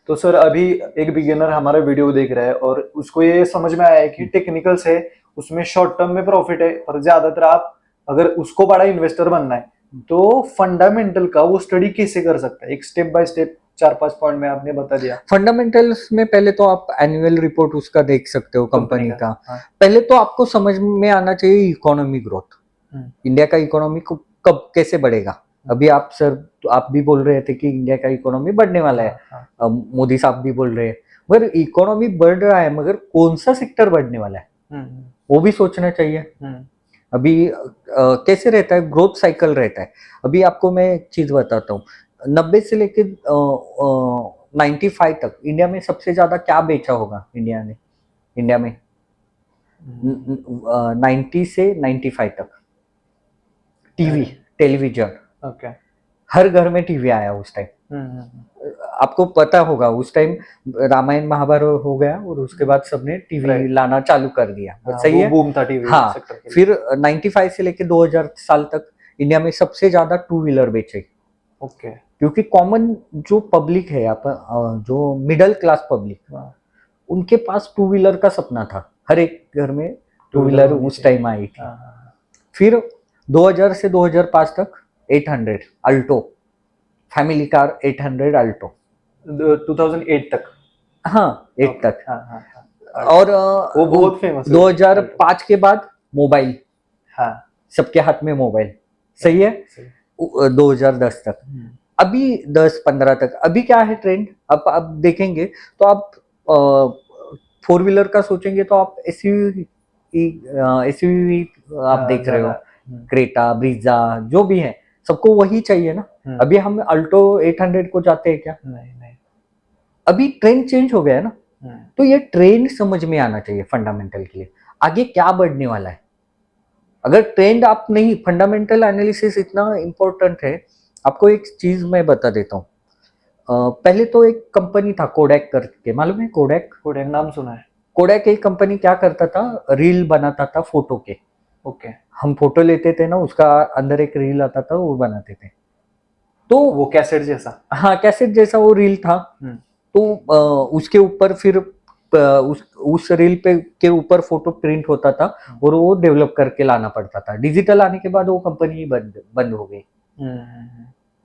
तो सर अभी एक बिगिनर हमारा वीडियो देख रहा है और उसको ये समझ में आया है कि टेक्निकल्स है उसमें शॉर्ट टर्म में प्रॉफिट है, और ज्यादातर आप अगर उसको बड़ा इन्वेस्टर बनना है तो फंडामेंटल का वो स्टडी कैसे कर सकता है? एक स्टेप बाय स्टेप 4-5 पॉइंट में आपने बता दिया। फंडामेंटल्स में पहले तो आप एनुअल रिपोर्ट उसका देख सकते हो कंपनी का। हाँ। पहले तो आपको समझ में आना चाहिए इकोनॉमी ग्रोथ, इंडिया का इकोनॉमी कब कैसे बढ़ेगा। अभी आप सर तो आप भी बोल रहे थे कि इंडिया का इकोनॉमी बढ़ने वाला है, मोदी साहब भी बोल रहे हैं, मगर इकोनॉमी बढ़ रहा है मगर कौन सा सेक्टर बढ़ने वाला है वो भी सोचना चाहिए। अभी कैसे रहता है, ग्रोथ साइकिल रहता है। अभी आपको मैं एक चीज बताता हूँ, 90 से लेके 95 तक इंडिया में सबसे ज्यादा क्या बेचा होगा इंडिया में 90 से 95 तक टीवी, टेलीविजन, ओके। हर घर में टीवी आया उस टाइम। आपको पता होगा उस टाइम रामायण महाभारत हो गया और उसके बाद सबने टीवी लाना चालू कर दिया। सही है, बूम था टीवी हाँ। सेक्टर के लिए। फिर 95 से लेके 2000 साल तक इंडिया में सबसे ज्यादा टू व्हीलर बेचे, ओके। क्योंकि कॉमन जो पब्लिक है जो मिडिल क्लास पब्लिक, हाँ, उनके पास टू व्हीलर का सपना था, हर एक घर में टू व्हीलर होनी उस चाहिए। टाइम आई थी। हाँ, हाँ, फिर 2000 से 2005 तक 800 अल्टो, फैमिली कार 800 अल्टो, 2008 तक। हाँ 8 ओके, तक। हाँ हाँ हाँ। और वो बहुत फेमस है। 2005 के बाद मोबाइल, हाँ, सबके हाथ में मोबाइल, सही है। सही। 2010 तक, अभी 10-15 तक अभी क्या है ट्रेंड, अब देखेंगे तो आप फोर व्हीलर का सोचेंगे तो आप एसयूवी आप हाँ, देख रहे हो, ज्यादा। क्रेटा ब्रीजा जो भी है, सबको वही चाहिए ना। अभी हम अल्टो 800 को जाते हैं क्या? नहीं नहीं। अभी ट्रेंड चेंज हो गया है ना। तो ये ट्रेंड समझ में आना चाहिए फंडामेंटल के लिए, आगे क्या बढ़ने वाला है। अगर ट्रेंड आप नहीं, फंडामेंटल एनालिसिस इतना इंपॉर्टेंट है। आपको एक चीज मैं बता देता हूँ। पहले तो एक कंपनी था कोडैक करके, मालूम है कोडैक? कोडैक नाम सुना है। कोडैक एक कंपनी क्या करता था, रील बनाता था फोटो के। ओके। हम फोटो लेते थे ना, उसका अंदर एक रील आता था, वो बनाते थे। तो वो कैसेट जैसा। हाँ, कैसेट जैसा वो रील था। तो उसके ऊपर फिर उस रील पे के ऊपर फोटो प्रिंट होता था और वो डेवलप करके लाना पड़ता था। डिजिटल आने के बाद वो कंपनी बंद बंद हो गई।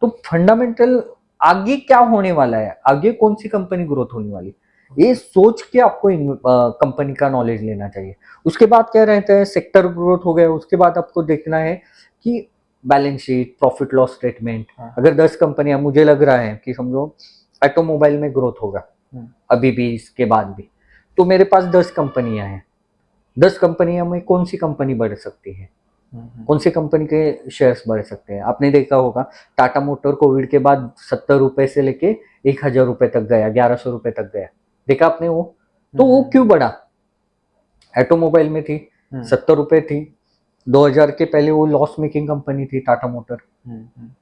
तो फंडामेंटल आगे क्या होने वाला है, आगे कौन सी कंपनी ग्रोथ होने वाली, ये सोच के आपको कंपनी का नॉलेज लेना चाहिए। उसके बाद क्या रहता है, सेक्टर ग्रोथ हो गया, उसके बाद आपको देखना है कि balance sheet, profit loss statement. अगर 10 कंपनियां, मुझे लग रहा है कि समझो ऑटोमोबाइल में ग्रोथ होगा अभी भी, इसके बाद भी, तो मेरे पास 10 कंपनियां हैं। 10 कंपनियां में कौन सी कंपनी बढ़ सकती है, कौन सी कंपनी के शेयर्स बढ़ सकते हैं। आपने देखा होगा टाटा मोटर कोविड के बाद 70 रुपए से लेके 1000 रुपए तक गया, 1100 रुपए तक गया, देखा आपने वो? तो वो क्यों बढ़ा? ऑटोमोबाइल में थी, 70 रुपए थी। 2000 के पहले वो लॉस मेकिंग कंपनी थी टाटा मोटर।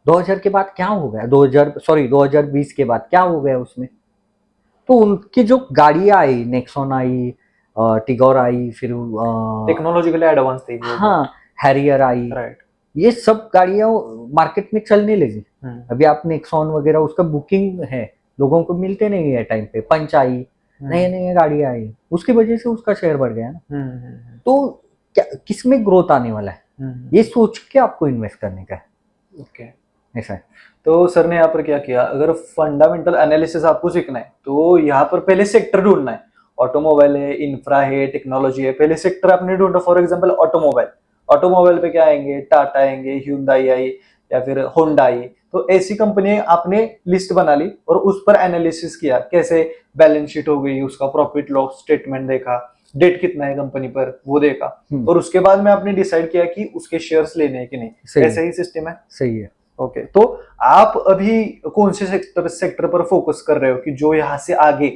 2000 के बाद क्या हो गया, 2020 के बाद क्या हो गया उसमें? तो उनकी जो गाड़ियां आई, नेक्सॉन आई, टिगोर आई, फिर टेक्नोलॉजिकली एडवांस थी वो। हाँ, हैरियर आई, राइट। ये सब गाड़ियां मार्केट में चलने लगी। अभी आप नेक्सॉन वगैरह, उसका बुकिंग है, लोगों को मिलते नहीं है टाइम पे। पंच आई, नए नए गाड़ियां आई, उसकी वजह से उसका शेयर बढ़ गया ना। तो क्या किसमें ग्रोथ आने वाला है, ये सोच के आपको इन्वेस्ट करने का है। ओके, ऐसा है। तो सर ने यहाँ पर क्या किया, अगर फंडामेंटल एनालिसिस आपको सीखना है तो यहाँ पर पहले सेक्टर ढूंढना है। ऑटोमोबाइल है, इंफ्रा है, टेक्नोलॉजी है, पहले सेक्टर आपने ढूंढा। फॉर एग्जांपल ऑटोमोबाइल, ऑटोमोबाइल पे क्या आएंगे, टाटा आएंगे, ह्यूंडई आई या फिर होंडा आई। तो ऐसी कंपनी आपने लिस्ट बना ली और उस पर एनालिसिस किया, कैसे बैलेंस शीट हो गई, उसका प्रॉफिट लॉस स्टेटमेंट देखा, डेट कितना है कंपनी पर वो देखा, और उसके बाद में आपने डिसाइड किया कि उसके शेयर्स लेने हैं कि नहीं। ऐसे ही सिस्टम है। सही है। ओके, तो आप अभी कौन से सेक्टर पर फोकस कर रहे हो कि जो यहाँ से आगे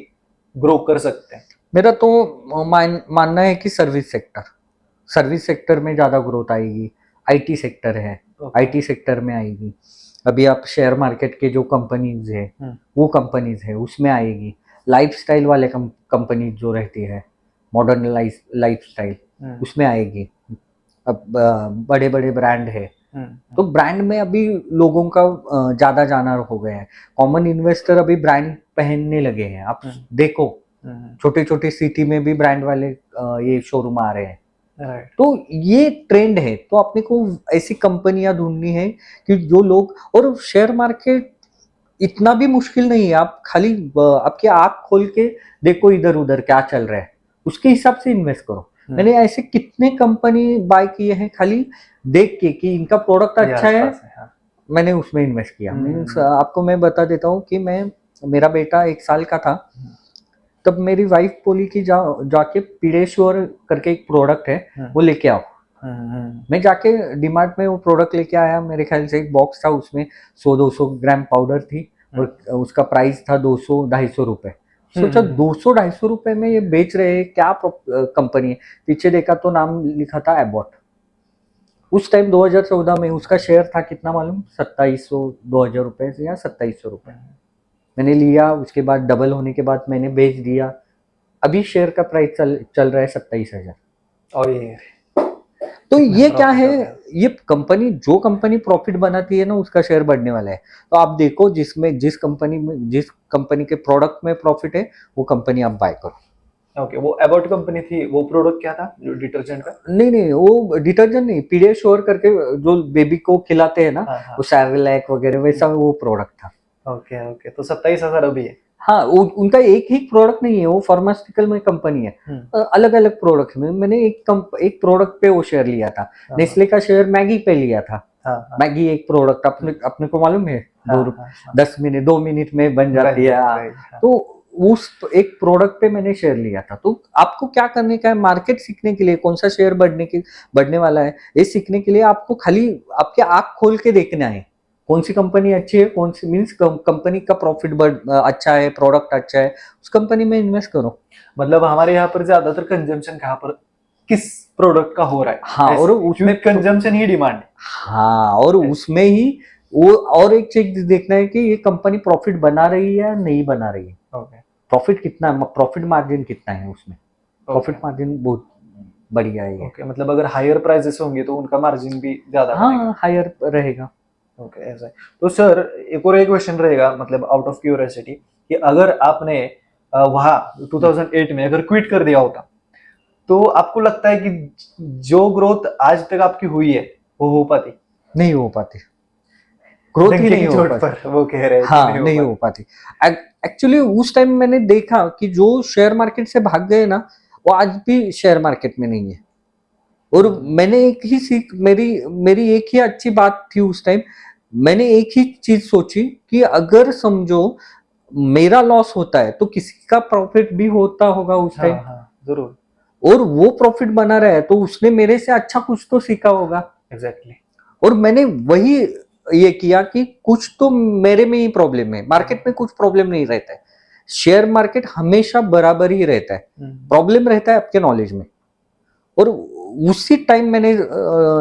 ग्रो कर सकते हैं? मेरा तो मानना है कि सर्विस सेक्टर में ज्यादा ग्रोथ आएगी। आईटी सेक्टर है, आईटी सेक्टर में आएगी। अभी आप शेयर मार्केट के जो कंपनीज है, वो कंपनीज है, उसमें आएगी। लाइफस्टाइल वाले कंपनीज जो रहती है, मॉडर्न लाइफस्टाइल, उसमें आएगी। अब बड़े बड़े ब्रांड है, तो ब्रांड में अभी लोगों का ज्यादा जाना हो गया है। कॉमन इन्वेस्टर अभी ब्रांड पहनने लगे हैं। आप देखो, छोटे छोटे सिटी में भी ब्रांड वाले ये शोरूम आ रहे हैं। राइट। तो ये ट्रेंड है। तो अपने को ऐसी कंपनियां ढूंढनी है कि जो लोग, और शेयर मार्केट इतना भी मुश्किल नहीं है। आप खाली आपकी आंख खोल के देखो इधर उधर क्या चल रहा है, उसके हिसाब से इन्वेस्ट करो। मैंने ऐसे कितने कंपनी बाय किए हैं, खाली देख के कि इनका प्रोडक्ट अच्छा है, मैंने उसमें इन्वेस्ट किया। आपको मैं बता देता हूँ कि मेरा बेटा 1 साल का था, तब मेरी वाइफ बोली कि जाके पीडेश्वर करके एक प्रोडक्ट है, वो लेके आओ। मैं जाके डीमार्ट में वो प्रोडक्ट लेके आया। मेरे ख्याल से एक बॉक्स था, उसमें 100-200 ग्राम पाउडर थी और उसका प्राइस था 200-250 रुपए। सोचा 200-250 रुपए में ये बेच रहे हैं, क्या कंपनी है। पीछे देखा तो नाम लिखा था एबॉट। उस टाइम 2014 में उसका शेयर था कितना मालूम, 2700, 2000 रुपए से या 2700 रुपए। मैंने लिया, उसके बाद डबल होने के बाद मैंने बेच दिया। अभी शेयर का प्राइस चल रहा है 27,000। और ये तो कितना ये क्या profit है, होता है? ये कंपनी जो कंपनी प्रॉफिट बनाती है ना उसका शेयर बढ़ने वाला है। तो आप देखो जिसमें जिस कंपनी के प्रोडक्ट में प्रॉफिट है वो कंपनी आप बाय करो। ओके, वो अबाउट कंपनी थी, वो प्रोडक्ट क्या था जो डिटर्जेंट का? नहीं नहीं, वो डिटर्जेंट नहीं, पीडियाश्योर करके जो बेबी को खिलाते हैं ना, हाँ हाँ। वो सैरेलैक वगैरह वैसा वो प्रोडक्ट था। ओके ओके, तो 27,000 अभी है। हाँ, उनका एक ही प्रोडक्ट नहीं है, वो फार्मास्यूटिकल में कंपनी है। अलग अलग प्रोडक्ट में मैंने एक प्रोडक्ट पे वो शेयर लिया था। हाँ नेस्ले का शेयर मैगी पे लिया था। हाँ हाँ मैगी एक प्रोडक्ट अपने अपने को मालूम है, हाँ 2 हाँ हाँ। 10 मिनट 2 मिनट में बन जाती है। हाँ। राइट हाँ। तो उस एक प्रोडक्ट पे मैंने शेयर लिया था। तो आपको क्या करने का है, मार्केट सीखने के लिए कौन सा शेयर बढ़ने वाला है, ये सीखने के लिए आपको खाली आपके आंख खोल के देखना है कौन सी कंपनी अच्छी है, कौन सी मीन्स कंपनी का प्रॉफिट अच्छा है, प्रोडक्ट अच्छा है, उस कंपनी में इन्वेस्ट करो। मतलब हमारे यहाँ पर ज्यादातर कंजम्पशन कहाँ पर, किस प्रोडक्ट का हो रहा है, हाँ, और क्योंकि कंजम्पशन ही डिमांड है। हाँ, और उसमें ही वो और एक चीज देखना है कि ये कंपनी प्रॉफिट बना रही है या नहीं बना रही है। ओके प्रॉफिट कितना, प्रॉफिट मार्जिन कितना है उसमें। प्रॉफिट ओके मार्जिन बहुत बढ़िया है ये। ओके, मतलब अगर हायर प्राइसेस होंगे तो उनका मार्जिन भी ज्यादा बनेगा। हाँ, हायर रहेगा। ओके, ऐसा है। तो सर एक और एक क्वेश्चन रहेगा, मतलब आउट ऑफ क्यूरियोसिटी, कि अगर आपने वहाँ 2008 में अगर क्विट कर दिया होता, तो आपको लगता है कि जो ग्रोथ आज तक आपकी हुई है वो हो पाती? नहीं हो पाती, ग्रोथ ही डंके की नहीं हो चोट पाती। पर वो कह रहे हैं कि हाँ, नहीं हो नहीं हो पाती। पाती। एक्चुअली उस टाइम मैंने देखा कि जो शेयर मार्केट से भाग गए ना, वो आज भी शेयर मार्केट में नहीं है। और मैंने एक ही सीख, मेरी मेरी एक ही अच्छी बात थी उस टाइम। मैंने एक ही चीज सोची कि अगर समझो मेरा लॉस होता है तो किसी का प्रॉफिट भी होता होगा उस हाँ टाइम, हाँ जरूर। और वो प्रॉफिट बना रहा है तो उसने मेरे से अच्छा कुछ तो सीखा होगा। एग्जैक्टली। और मैंने वही ये किया कि कुछ तो मेरे में ही प्रॉब्लम है, मार्केट में कुछ प्रॉब्लम नहीं रहता है। शेयर मार्केट हमेशा बराबर ही रहता है, प्रॉब्लम रहता है आपके नॉलेज में। और उसी टाइम मैंने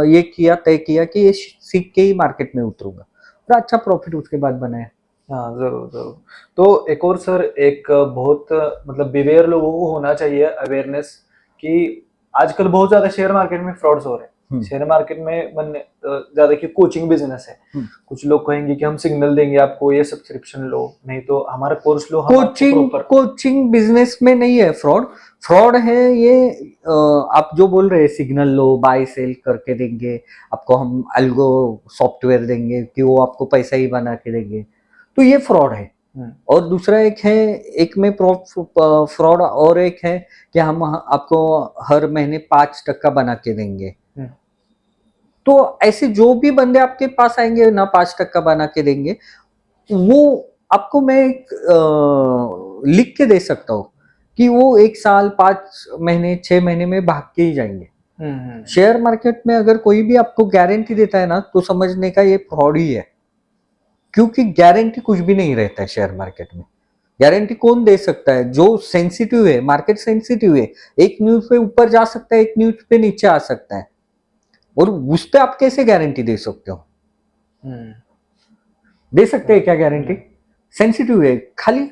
ये किया, तय किया कि ये सीख के ही मार्केट में उतरूंगा, और अच्छा प्रॉफिट उसके बाद बनाया। हाँ जरूर जरूर। तो एक और सर, एक बहुत मतलब बिवेयर लोगों को होना चाहिए अवेयरनेस, कि आजकल बहुत ज्यादा शेयर मार्केट में फ्रॉड्स हो रहे हैं। शेयर मार्केट में मन ज्यादा की कोचिंग बिजनेस है। कुछ लोग कहेंगे कि हम सिग्नल देंगे आपको, ये सब्सक्रिप्शन लो, नहीं तो हमारा कोर्स लो, हम आपको प्रॉपर। कोचिंग बिजनेस में नहीं है फ्रॉड। फ्रॉड है ये, आप जो बोल रहे हैं सिग्नल लो, बाय सेल करके देंगे आपको, हम अल्गो सॉफ्टवेयर देंगे कि वो आपको पैसा ही बना के देंगे, तो ये फ्रॉड है। और दूसरा एक है, एक में फ्रॉड और एक है कि हम आपको हर महीने 5% बना के देंगे। तो ऐसे जो भी बंदे आपके पास आएंगे ना 5% बना के देंगे, वो आपको मैं एक लिख के दे सकता हूँ कि वो 1 साल 5 महीने 6 महीने में भाग के ही जाएंगे। शेयर मार्केट में अगर कोई भी आपको गारंटी देता है ना, तो समझने का ये फ्रॉड ही है, क्योंकि गारंटी कुछ भी नहीं रहता है शेयर मार्केट में। गारंटी कौन दे सकता है? जो सेंसिटिव है, मार्केट सेंसिटिव है, एक न्यूज पे ऊपर जा सकता है, एक न्यूज पे नीचे आ सकता है, और उस पे आप कैसे गारंटी दे सकते हो? दे सकते हैं क्या गारंटी? सेंसिटिव है। खाली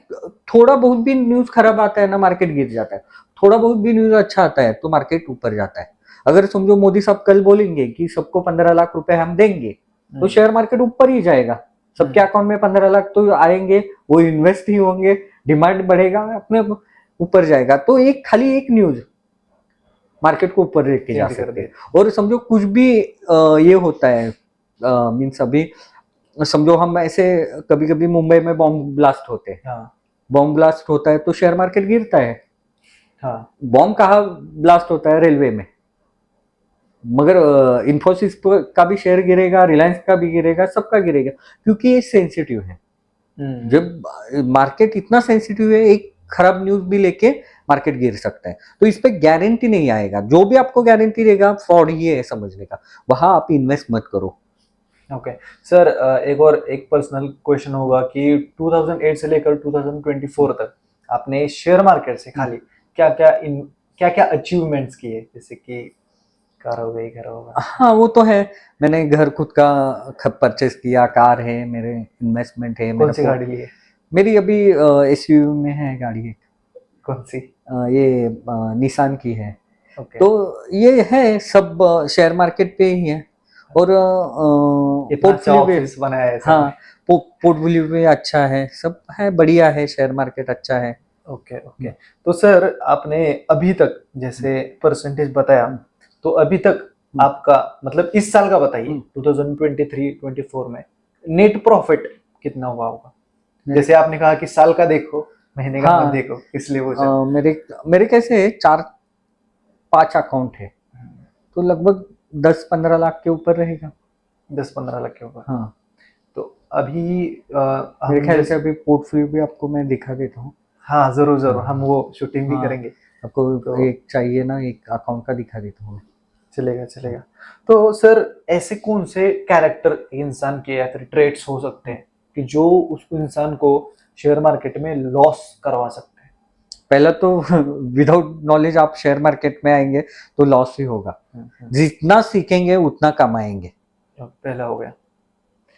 थोड़ा बहुत भी न्यूज खराब आता है ना, मार्केट गिर जाता है। थोड़ा बहुत भी न्यूज अच्छा आता है तो मार्केट ऊपर जाता है। अगर समझो मोदी साहब कल बोलेंगे कि सबको 15 लाख रुपए हम देंगे, तो शेयर मार्केट ऊपर ही जाएगा। सबके अकाउंट में 15 लाख तो आएंगे, वो इन्वेस्ट ही होंगे, डिमांड बढ़ेगा, अपने ऊपर जाएगा। तो एक खाली एक न्यूज मार्केट को ऊपर लेके जा सकते हैं। और समझो कुछ भी ये होता है, मीन्स अभी समझो हम ऐसे, कभी कभी मुंबई में बॉम्ब ब्लास्ट होते हैं, बॉम्ब ब्लास्ट होता है तो शेयर मार्केट गिरता है। बॉम्ब कहाँ ब्लास्ट होता है? रेलवे में। मगर इंफोसिस का भी शेयर गिरेगा, रिलायंस का भी गिरेगा, सबका गिरेगा, क्योंकि ये सेंसिटिव है। जब मार्केट इतना सेंसिटिव है, एक खराब न्यूज भी लेके मार्केट गिर सकता है। तो इस पे गारंटी नहीं आएगा। जो भी आपको गारंटी देगा फ्रॉड ही है समझने का, वहां आप इन्वेस्ट मत करो। ओके सर, एक पर्सनल क्वेश्चन होगा कि 2008 से लेकर 2024 तक आपने शेयर मार्केट से खाली क्या क्या अचीवमेंट्स किए, जैसे कि कार हो गई, घर होगा? हाँ, वो तो है। मैंने घर खुद का परचेस किया, कार है, मेरे इन्वेस्टमेंट है। कौन सी गाड़ी ली है? मेरी अभी एसयूवी में है गाड़ी एक। कौन सी? ये निसान की है, ओके, तो ये है सब शेयर मार्केट पे ही है। और इतना अच्छा पोर्टफोलियो भी, ऑफिस बनाया है सर हाँ ने। पोर्टफोलियो भी अच्छा है, सब है, बढ़िया है, शेयर मार्केट अच्छा है। Okay, okay. तो सर आपने अभी तक हम्म, जैसे परसेंटेज बताया, हम्म, तो अभी तक हम्म, आपका मतलब इस साल का बताइए हम्म। 2023-24 में नेट प्रॉफिट कितना हुआ होगा? मेरे जैसे आपने कहा कि साल का देखो, महीने का मत हाँ देखो, इसलिए अ, पूछा। मेरे मेरे कैसे 4-5 अकाउंट है, तो लगभग 10-15 लाख के ऊपर रहेगा। 10-15 लाख के ऊपर। हाँ, तो अभी मेरे हम ख्याल से जैसे, अभी पोर्टफोलियो भी आपको मैं दिखा देता हूँ। हाँ जरूर जरूर, हम हाँ, वो शूटिंग भी हाँ, करेंगे। आपको तो एक चाहिए ना, एक अकाउंट का दिखा देता हूँ मैं। चलेगा चलेगा। तो सर ऐसे कौन से कैरेक्टर इंसान के या फिर ट्रेट्स हो सकते हैं कि जो उस इंसान को शेयर मार्केट में लॉस करवा सकते हैं? पहला तो विदाउट नॉलेज आप शेयर मार्केट में आएंगे तो लॉस ही होगा। हम्म। जितना सीखेंगे उतना कमाएंगे। तो पहला हो गया।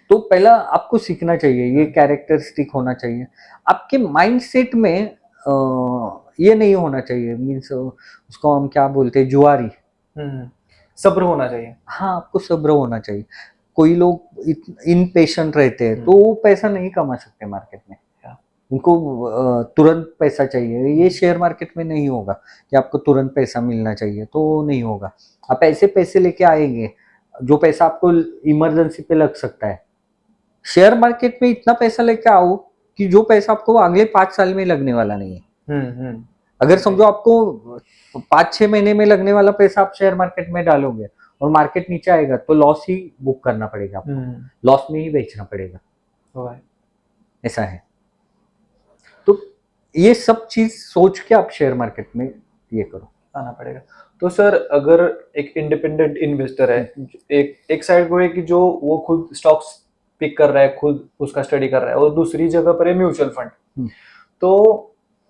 तो पहला आपको सीखना चाहिए, ये हम्म, कैरेक्टरिस्टिक होना चाहिए आपके माइंडसेट में। ये नहीं होना चाहिए, मीन्स उसको हम क्या बोलते हैं, जुआरी। हम्म, सब्र होना चाहिए। हाँ, आपको सब्र होना चाहिए। कोई लोग इन पेशेंट रहते हैं तो हम्म, वो पैसा नहीं कमा सकते मार्केट में। या, उनको तुरंत पैसा चाहिए, ये शेयर मार्केट में नहीं होगा कि आपको तुरंत पैसा मिलना चाहिए, तो वो नहीं होगा। आप ऐसे पैसे लेके आएंगे जो पैसा आपको इमरजेंसी पे लग सकता है। शेयर मार्केट में इतना पैसा लेके आओ कि जो पैसा आपको अगले 5 साल में लगने वाला नहीं है। अगर समझो राइट। आपको 5-6 महीने में लगने वाला पैसा आप शेयर मार्केट में डालोगे और मार्केट नीचे आएगा तो लॉस ही बुक करना पड़ेगा आपको, हम्म, लॉस में ही बेचना पड़ेगा। हुआ है। ऐसा है। तो ये सब चीज सोच के आप शेयर मार्केट में ये करो। आना पड़ेगा। तो सर अगर एक इंडिपेंडेंट इन्वेस्टर है, एक एक साइड को है कि जो वो खुद स्टॉक्स पिक कर रहा है, खुद उसका स्टडी कर रहा है, और दूसरी जगह पर है म्यूचुअल फंड, हम्म, तो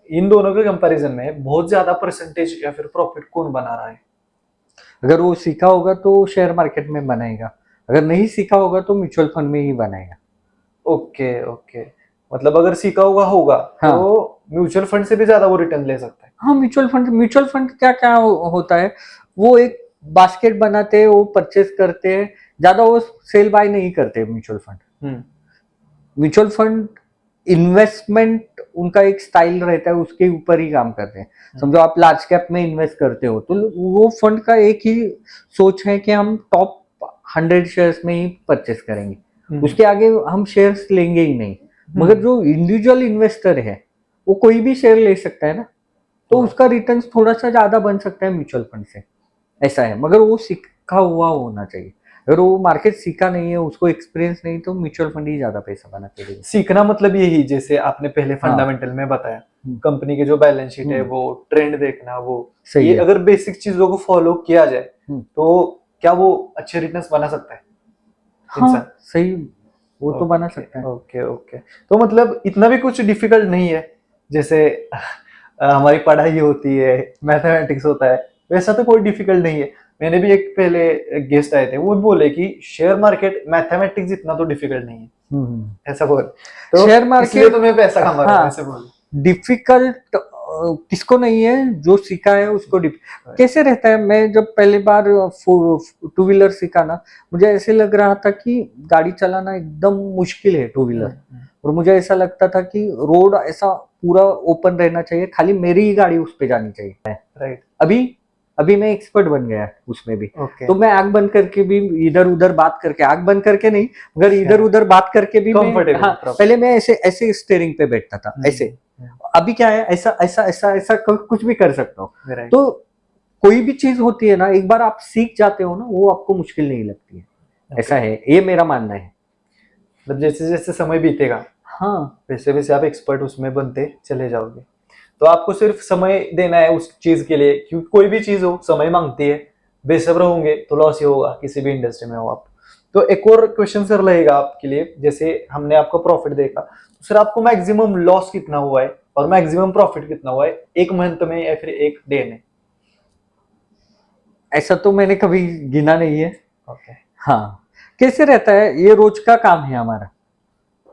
इन दोनों के कंपैरिजन में बहुत ज्यादा परसेंटेज या फिर प्रॉफिट कौन बना रहा है? अगर वो सीखा होगा तो शेयर मार्केट में बनाएगा, अगर नहीं सीखा होगा तो म्यूचुअल फंड में ही बनाएगा। Okay, okay. मतलब अगर सीखा होगा होगा तो हाँ, म्यूचुअल फंड से भी ज्यादा वो रिटर्न ले सकता है। हाँ, म्यूचुअल फंड क्या क्या होता है, वो एक बास्केट बनाते हैं, वो परचेज करते हैं, ज्यादा वो सेल बाय नहीं करते म्यूचुअल फंड। हम्म, म्यूचुअल फंड इन्वेस्टमेंट उनका एक स्टाइल रहता है, उसके ऊपर ही काम करते हैं। समझो आप लार्ज कैप में इन्वेस्ट करते हो तो वो फंड का एक ही सोच है कि हम टॉप 100 शेयर्स में ही परचेस करेंगे, हम्म, उसके आगे हम शेयर्स लेंगे ही नहीं। मगर हम्म, जो इंडिविजुअल इन्वेस्टर है वो कोई भी शेयर ले सकता है ना, तो हुआ है। उसका रिटर्न थोड़ा सा ज्यादा बन सकता है म्यूचुअल फंड से। ऐसा है, मगर वो सीखा हुआ होना चाहिए। अगर वो मार्केट सीखा नहीं है, उसको एक्सपीरियंस नहीं, तो म्यूचुअल फंड ही ज्यादा पैसा बना के देगा। सीखना मतलब यही, जैसे आपने पहले हाँ। फंडामेंटल में बताया, हम्म, कंपनी के जो बैलेंस शीट है, हम्म, वो ट्रेंड देखना, वो सही ये है। अगर बेसिक चीजों को फॉलो किया जाए हम्म, तो क्या वो अच्छे रिटर्न्स बना सकता है हाँ, इंसान? सही, वो तो बना ओके, सकता है। Okay, okay. तो मतलब इतना भी कुछ डिफिकल्ट नहीं है, जैसे हमारी पढ़ाई होती है, मैथमेटिक्स होता है, वैसा तो कोई डिफिकल्ट नहीं है। मैंने भी एक पहले गेस्ट आए थे, वो बोले कि शेयर मार्केट मैथमेटिक्स इतना तो डिफिकल्ट नहीं है, हम्म, ऐसा बोल। तो शेयर इसलिए मार्केट, तो मैं पैसा कमा रहा हूँ, हाँ, ऐसे बोल। डिफिकल्ट किसको नहीं है, जो सीखा है उसको कैसे रहता है। मैं जब पहली बार 2 व्हीलर सीखा ना, मुझे ऐसे लग रहा था कि गाड़ी चलाना एकदम मुश्किल है 2 व्हीलर। और मुझे ऐसा लगता था कि रोड ऐसा पूरा ओपन रहना चाहिए, खाली मेरी ही गाड़ी उस पे जानी चाहिए। राइट। अभी अभी मैं एक्सपर्ट बन गया उसमें भी। ओके। तो मैं आंख बंद करके भी, इधर उधर बात करके, आंख बंद करके नहीं, मगर इधर उधर बात करके भी मैं, कंफर्टेबल हाँ, प्रॉपर। पहले मैं ऐसे ऐसे स्टेयरिंग पे बैठता था ऐसे। अभी क्या है, ऐसा ऐसा ऐसा ऐसा कुछ भी कर सकता हूँ। राइट। तो कोई भी चीज होती है ना, एक बार आप सीख जाते हो ना, वो आपको मुश्किल नहीं लगती है। ऐसा ओके, है, ये मेरा मानना है। मतलब जैसे जैसे समय बीतेगा हाँ, वैसे वैसे आप एक्सपर्ट उसमें बनते चले जाओगे। तो आपको सिर्फ समय देना है उस चीज के लिए, क्योंकि कोई भी चीज हो समय मांगती है। बेसब्र होंगे तो लॉस ही होगा, किसी भी इंडस्ट्री में हो आप। तो एक और क्वेश्चन सर रहेगा आपके लिए, जैसे हमने आपका प्रॉफिट देखा, तो सर आपको मैक्सिमम लॉस कितना हुआ है और मैक्सिमम प्रॉफिट कितना हुआ है, एक मंथ में या फिर एक डे में? ऐसा तो मैंने कभी गिना नहीं है। ओके। हाँ, कैसे रहता है, ये रोज का काम है हमारा।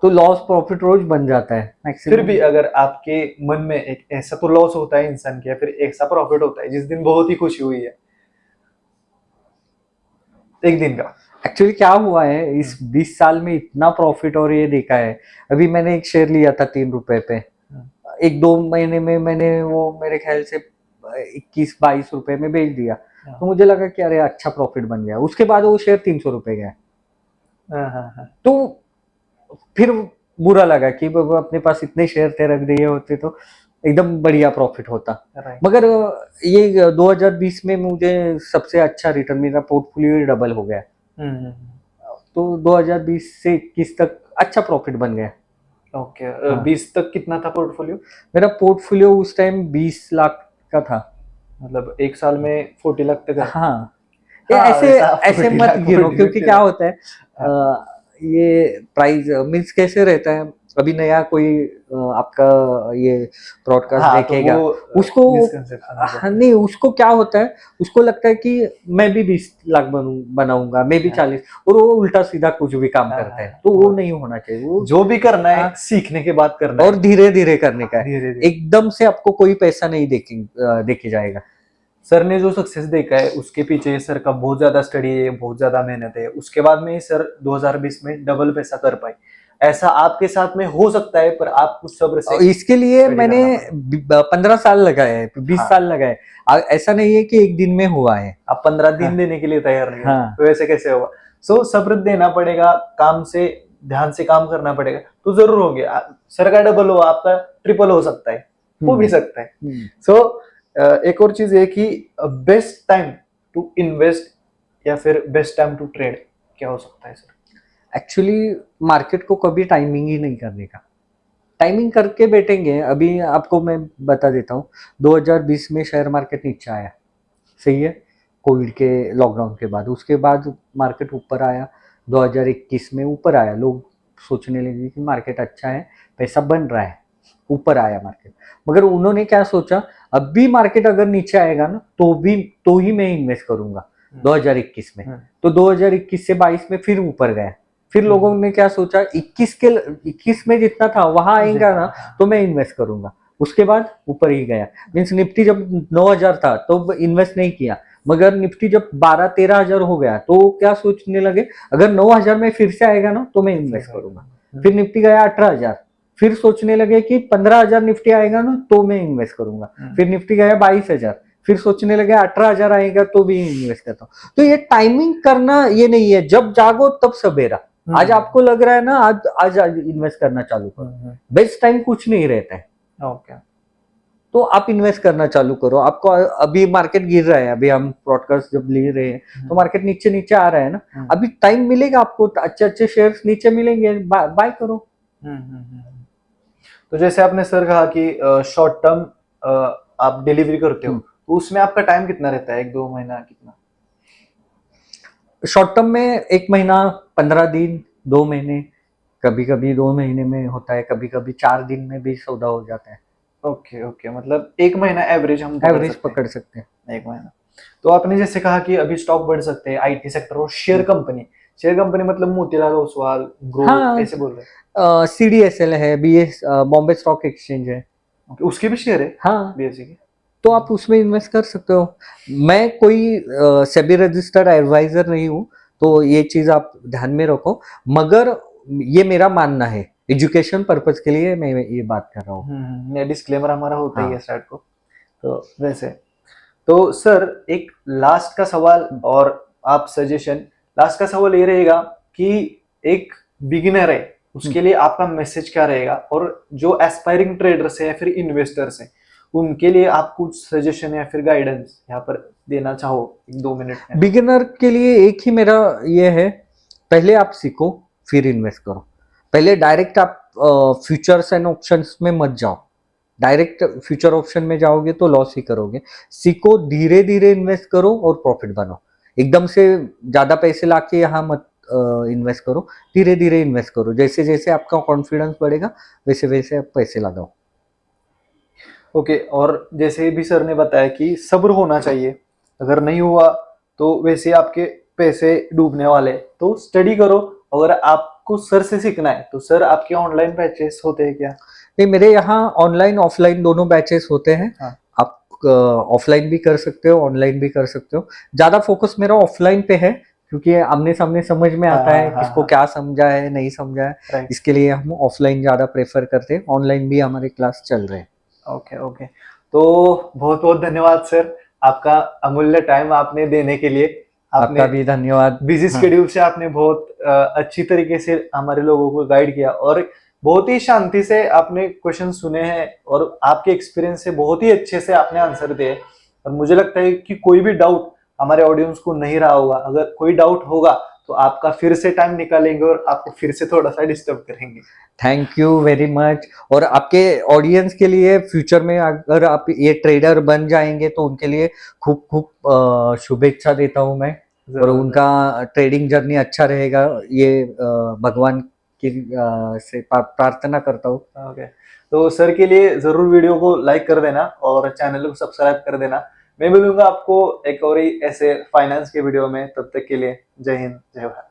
तो लॉस प्रॉफिट रोज बन जाता है फिर मैक्सिमम। भी अगर आपके मन में एक ऐसा तो लॉस होता है इंसान का, फिर ऐसा प्रॉफिट होता है जिस दिन बहुत ही खुशी हुई है, एक दिन का। एक्चुअली क्या हुआ है इस 20 साल में इतना प्रॉफिट और ये देखा है। अभी मैंने एक शेयर लिया था 3 रुपए पे, एक 2 महीने में मैंने वो मेरे ख्याल से 21-22 रुपए में बेच दिया। तो मुझे लगा कि अरे अच्छा प्रॉफिट बन गया। उसके बाद वो शेयर 300 रुपए गया। हाँ। तो फिर बुरा लगा कि बाबा अपने पास इतने शेयर थे, रख दिए होते तो एकदम बढ़िया प्रॉफिट होता। राइट। मगर ये 2020 में मुझे सबसे अच्छा रिटर्न, मेरा पोर्टफोलियो डबल हो गया। तो 2020 से 21 तक अच्छा प्रॉफिट बन गया। ओके। हाँ। 20 तक कितना था पोर्टफोलियो? मेरा पोर्टफोलियो उस टाइम 20 लाख का था। मतलब एक साल में 40 लाख तक है। हाँ, ये हाँ, ऐसे वैसा ऐसे 40 मत लाख, गिनो 40, क्योंकि 50 क्या लाख। होता है ये प्राइस मीन्स कैसे रहता है। अभी नया कोई आपका ये ब्रॉडकास्ट हाँ, तो देखेगा, वो उसको मिसकंसेप्शन हो जाता हाँ, है। नहीं उसको क्या होता है, उसको लगता है कि मैं भी 20 लाख बनाऊंगा, मैं भी हाँ। 40, और वो उल्टा सीधा कुछ भी काम हाँ, करता है। हाँ, तो वो वो नहीं होना चाहिए। वो जो भी करना है हाँ, सीखने के बाद करना और है। धीरे धीरे करने का है। धीरे धीरे। एकदम से आपको कोई पैसा नहीं देखे जाएगा। सर ने जो सक्सेस देखा है उसके पीछे सर का बहुत ज्यादा स्टडी है, बहुत ज्यादा मेहनत है। उसके बाद में ही सर 2020 में डबल पैसा कर पाए। ऐसा आपके साथ में हो सकता है, पर आप कुछ सब्र से और इसके लिए स्टडी मैंने करना पड़ेगा। 15 साल लगाए, 20 हाँ। साल लगाए। ऐसा नहीं है कि एक दिन में हुआ है। आप 15 दिन हाँ, देने के लिए तैयार नहीं हो, हाँ, तो ऐसे कैसे होगा? सो सब्र देना पड़ेगा, काम से ध्यान से काम करना पड़ेगा, तो जरूर होंगे। सर का डबल हो, आपका ट्रिपल हो सकता है, हो भी सकता है। सो एक और चीज है कि बेस्ट टाइम टू इन्वेस्ट या फिर बेस्ट टाइम टू ट्रेड क्या हो सकता है सर? एक्चुअली मार्केट को कभी टाइमिंग ही नहीं करने का। टाइमिंग करके बैठेंगे। अभी आपको मैं बता देता हूँ, 2020 में शेयर मार्केट नीचे आया, सही है, कोविड के लॉकडाउन के बाद। उसके बाद मार्केट ऊपर आया, 2021 में ऊपर आया। लोग सोचने लगे कि मार्केट अच्छा है, पैसा बन रहा है, ऊपर आया मार्केट। मगर उन्होंने क्या सोचा, अब भी मार्केट अगर नीचे आएगा ना तो ही मैं इन्वेस्ट करूंगा 2021 में। तो 2021 से 22 में फिर ऊपर गया। फिर लोगों ने क्या सोचा, 21 में जितना था वहां आएगा ना तो मैं इन्वेस्ट करूंगा। उसके बाद ऊपर ही गया। मीन्स निफ्टी जब 9,000 था तो इन्वेस्ट नहीं किया, मगर निफ्टी जब 12-13 हजार हो गया तो क्या सोचने लगे, अगर 9,000 में फिर से आएगा ना तो मैं इन्वेस्ट करूंगा। फिर निफ्टी गया 18,000, फिर सोचने लगे कि 15,000 निफ्टी आएगा ना तो मैं इन्वेस्ट करूंगा। फिर निफ्टी गया 22,000, फिर सोचने लगे 18,000 आएगा तो भी इन्वेस्ट करता हूँ। तो ये टाइमिंग करना ये नहीं है, जब जागो तब सवेरा। आज आपको लग रहा है ना, आज इन्वेस्ट करना चालू करो। बेस्ट टाइम कुछ नहीं रहता है। ओके। तो आप इन्वेस्ट करना चालू करो। आपको अभी मार्केट गिर रहा है, अभी हम ब्रॉडकास्ट जब ले रहे हैं तो मार्केट नीचे नीचे आ रहा है ना, अभी टाइम मिलेगा आपको, अच्छे अच्छे शेयर्स नीचे मिलेंगे, बाय करो। तो जैसे आपने सर कहा कि शॉर्ट टर्म आप डिलीवरी करते हो, तो उसमें आपका टाइम कितना रहता है, 1-2 महीना कितना? शॉर्ट टर्म में 1 महीना, 15 दिन, 2 महीने, कभी कभी 2 महीने में होता है, कभी कभी 4 दिन में भी सौदा हो जाता है। ओके ओके, मतलब 1 महीना एवरेज हम एवरेज पकड़ सकते हैं। 1 महीना। तो आपने जैसे कहा कि अभी स्टॉक बढ़ सकते हैं, आईटी सेक्टर और शेयर कंपनी मतलब मोतीलाल ओसवाल, ग्रो, हाँ, ऐसे बोल रहे हैं? CDSL है, BS बॉम्बे स्टॉक एक्सचेंज है। ओके, उसके भी शेयर है हाँ, बीएसई के? तो आप उसमें इन्वेस्ट कर सकते हो। मैं कोई सेबी रजिस्टर्ड एडवाइजर नहीं हूँ, तो ये चीज आप ध्यान में रखो। मगर ये मेरा मानना है, एजुकेशन पर्पज के लिए मैं ये बात कर रहा हूँ। ये डिस्क्लेमर हमारा होता ही है हाँ। स्टार्ट को। तो वैसे, तो सर एक लास्ट का सवाल और आप सजेशन। लास्ट का सवाल ये रहेगा कि एक बिगिनर है उसके लिए आपका मैसेज क्या रहेगा, और जो एस्पायरिंग ट्रेडर्स है या फिर इन्वेस्टर्स हैं उनके लिए आप कुछ सजेशन या फिर गाइडेंस यहाँ पर देना चाहो 1-2 मिनट में? बिगिनर के लिए एक ही मेरा ये है, पहले आप सीखो फिर इन्वेस्ट करो। पहले डायरेक्ट आप फ्यूचर्स एंड ऑप्शंस में मत जाओ। डायरेक्ट फ्यूचर ऑप्शन में जाओगे तो लॉस ही करोगे। सीखो, धीरे धीरे इन्वेस्ट करो और प्रॉफिट बनाओ। एकदम से ज्यादा पैसे लाके यहाँ मत इन्वेस्ट करो, धीरे धीरे इन्वेस्ट करो। जैसे जैसे आपका कॉन्फिडेंस बढ़ेगा वैसे वैसे आप पैसे लगाओ। ओके, और जैसे भी सर ने बताया कि सब्र होना चाहिए, अगर नहीं हुआ तो वैसे आपके पैसे डूबने वाले, तो स्टडी करो। अगर आप आपको सर से सीखना है तो सर आपके ऑनलाइन बैचेस होते हैं क्या? नहीं, मेरे यहाँ ऑनलाइन ऑफलाइन दोनों बैचेस होते हैं। हाँ। आप ऑफलाइन भी कर सकते हो, ऑनलाइन भी कर सकते हो। ज्यादा फोकस मेरा ऑफलाइन पे है, क्योंकि आमने सामने समझ में आता है किसको क्या समझा है नहीं समझा है। राइट। इसके लिए हम ऑफलाइन ज्यादा प्रेफर करते हैं। ऑनलाइन भी हमारे क्लास चल रहे हैं। ओके ओके, तो बहुत बहुत धन्यवाद सर, आपका अमूल्य टाइम आपने देने के लिए। आपका भी धन्यवाद। बिजी हाँ। स्केड्यूल से आपने बहुत अच्छी तरीके से हमारे लोगों को गाइड किया और बहुत ही शांति से आपने क्वेश्चन सुने हैं और आपके एक्सपीरियंस से बहुत ही अच्छे से आपने आंसर दिए। और मुझे लगता है कि कोई भी डाउट हमारे ऑडियंस को नहीं रहा होगा। अगर कोई डाउट होगा तो आपका फिर से टाइम निकालेंगे और आपको फिर से थोड़ा सा डिस्टर्ब करेंगे। Thank you very much. और आपके ऑडियंस के लिए फ्यूचर में अगर आप ये ट्रेडर बन जाएंगे तो उनके लिए खूब खूब शुभेच्छा देता हूँ मैं। और उनका ट्रेडिंग जर्नी अच्छा रहेगा, ये भगवान की से प्रार्थना करता हूँ। ओके, तो सर के लिए जरूर वीडियो को लाइक कर देना और चैनल को सब्सक्राइब कर देना। मैं मिलूंगा आपको एक और ही ऐसे फाइनेंस के वीडियो में, तब तक के लिए जय हिंद जय भारत।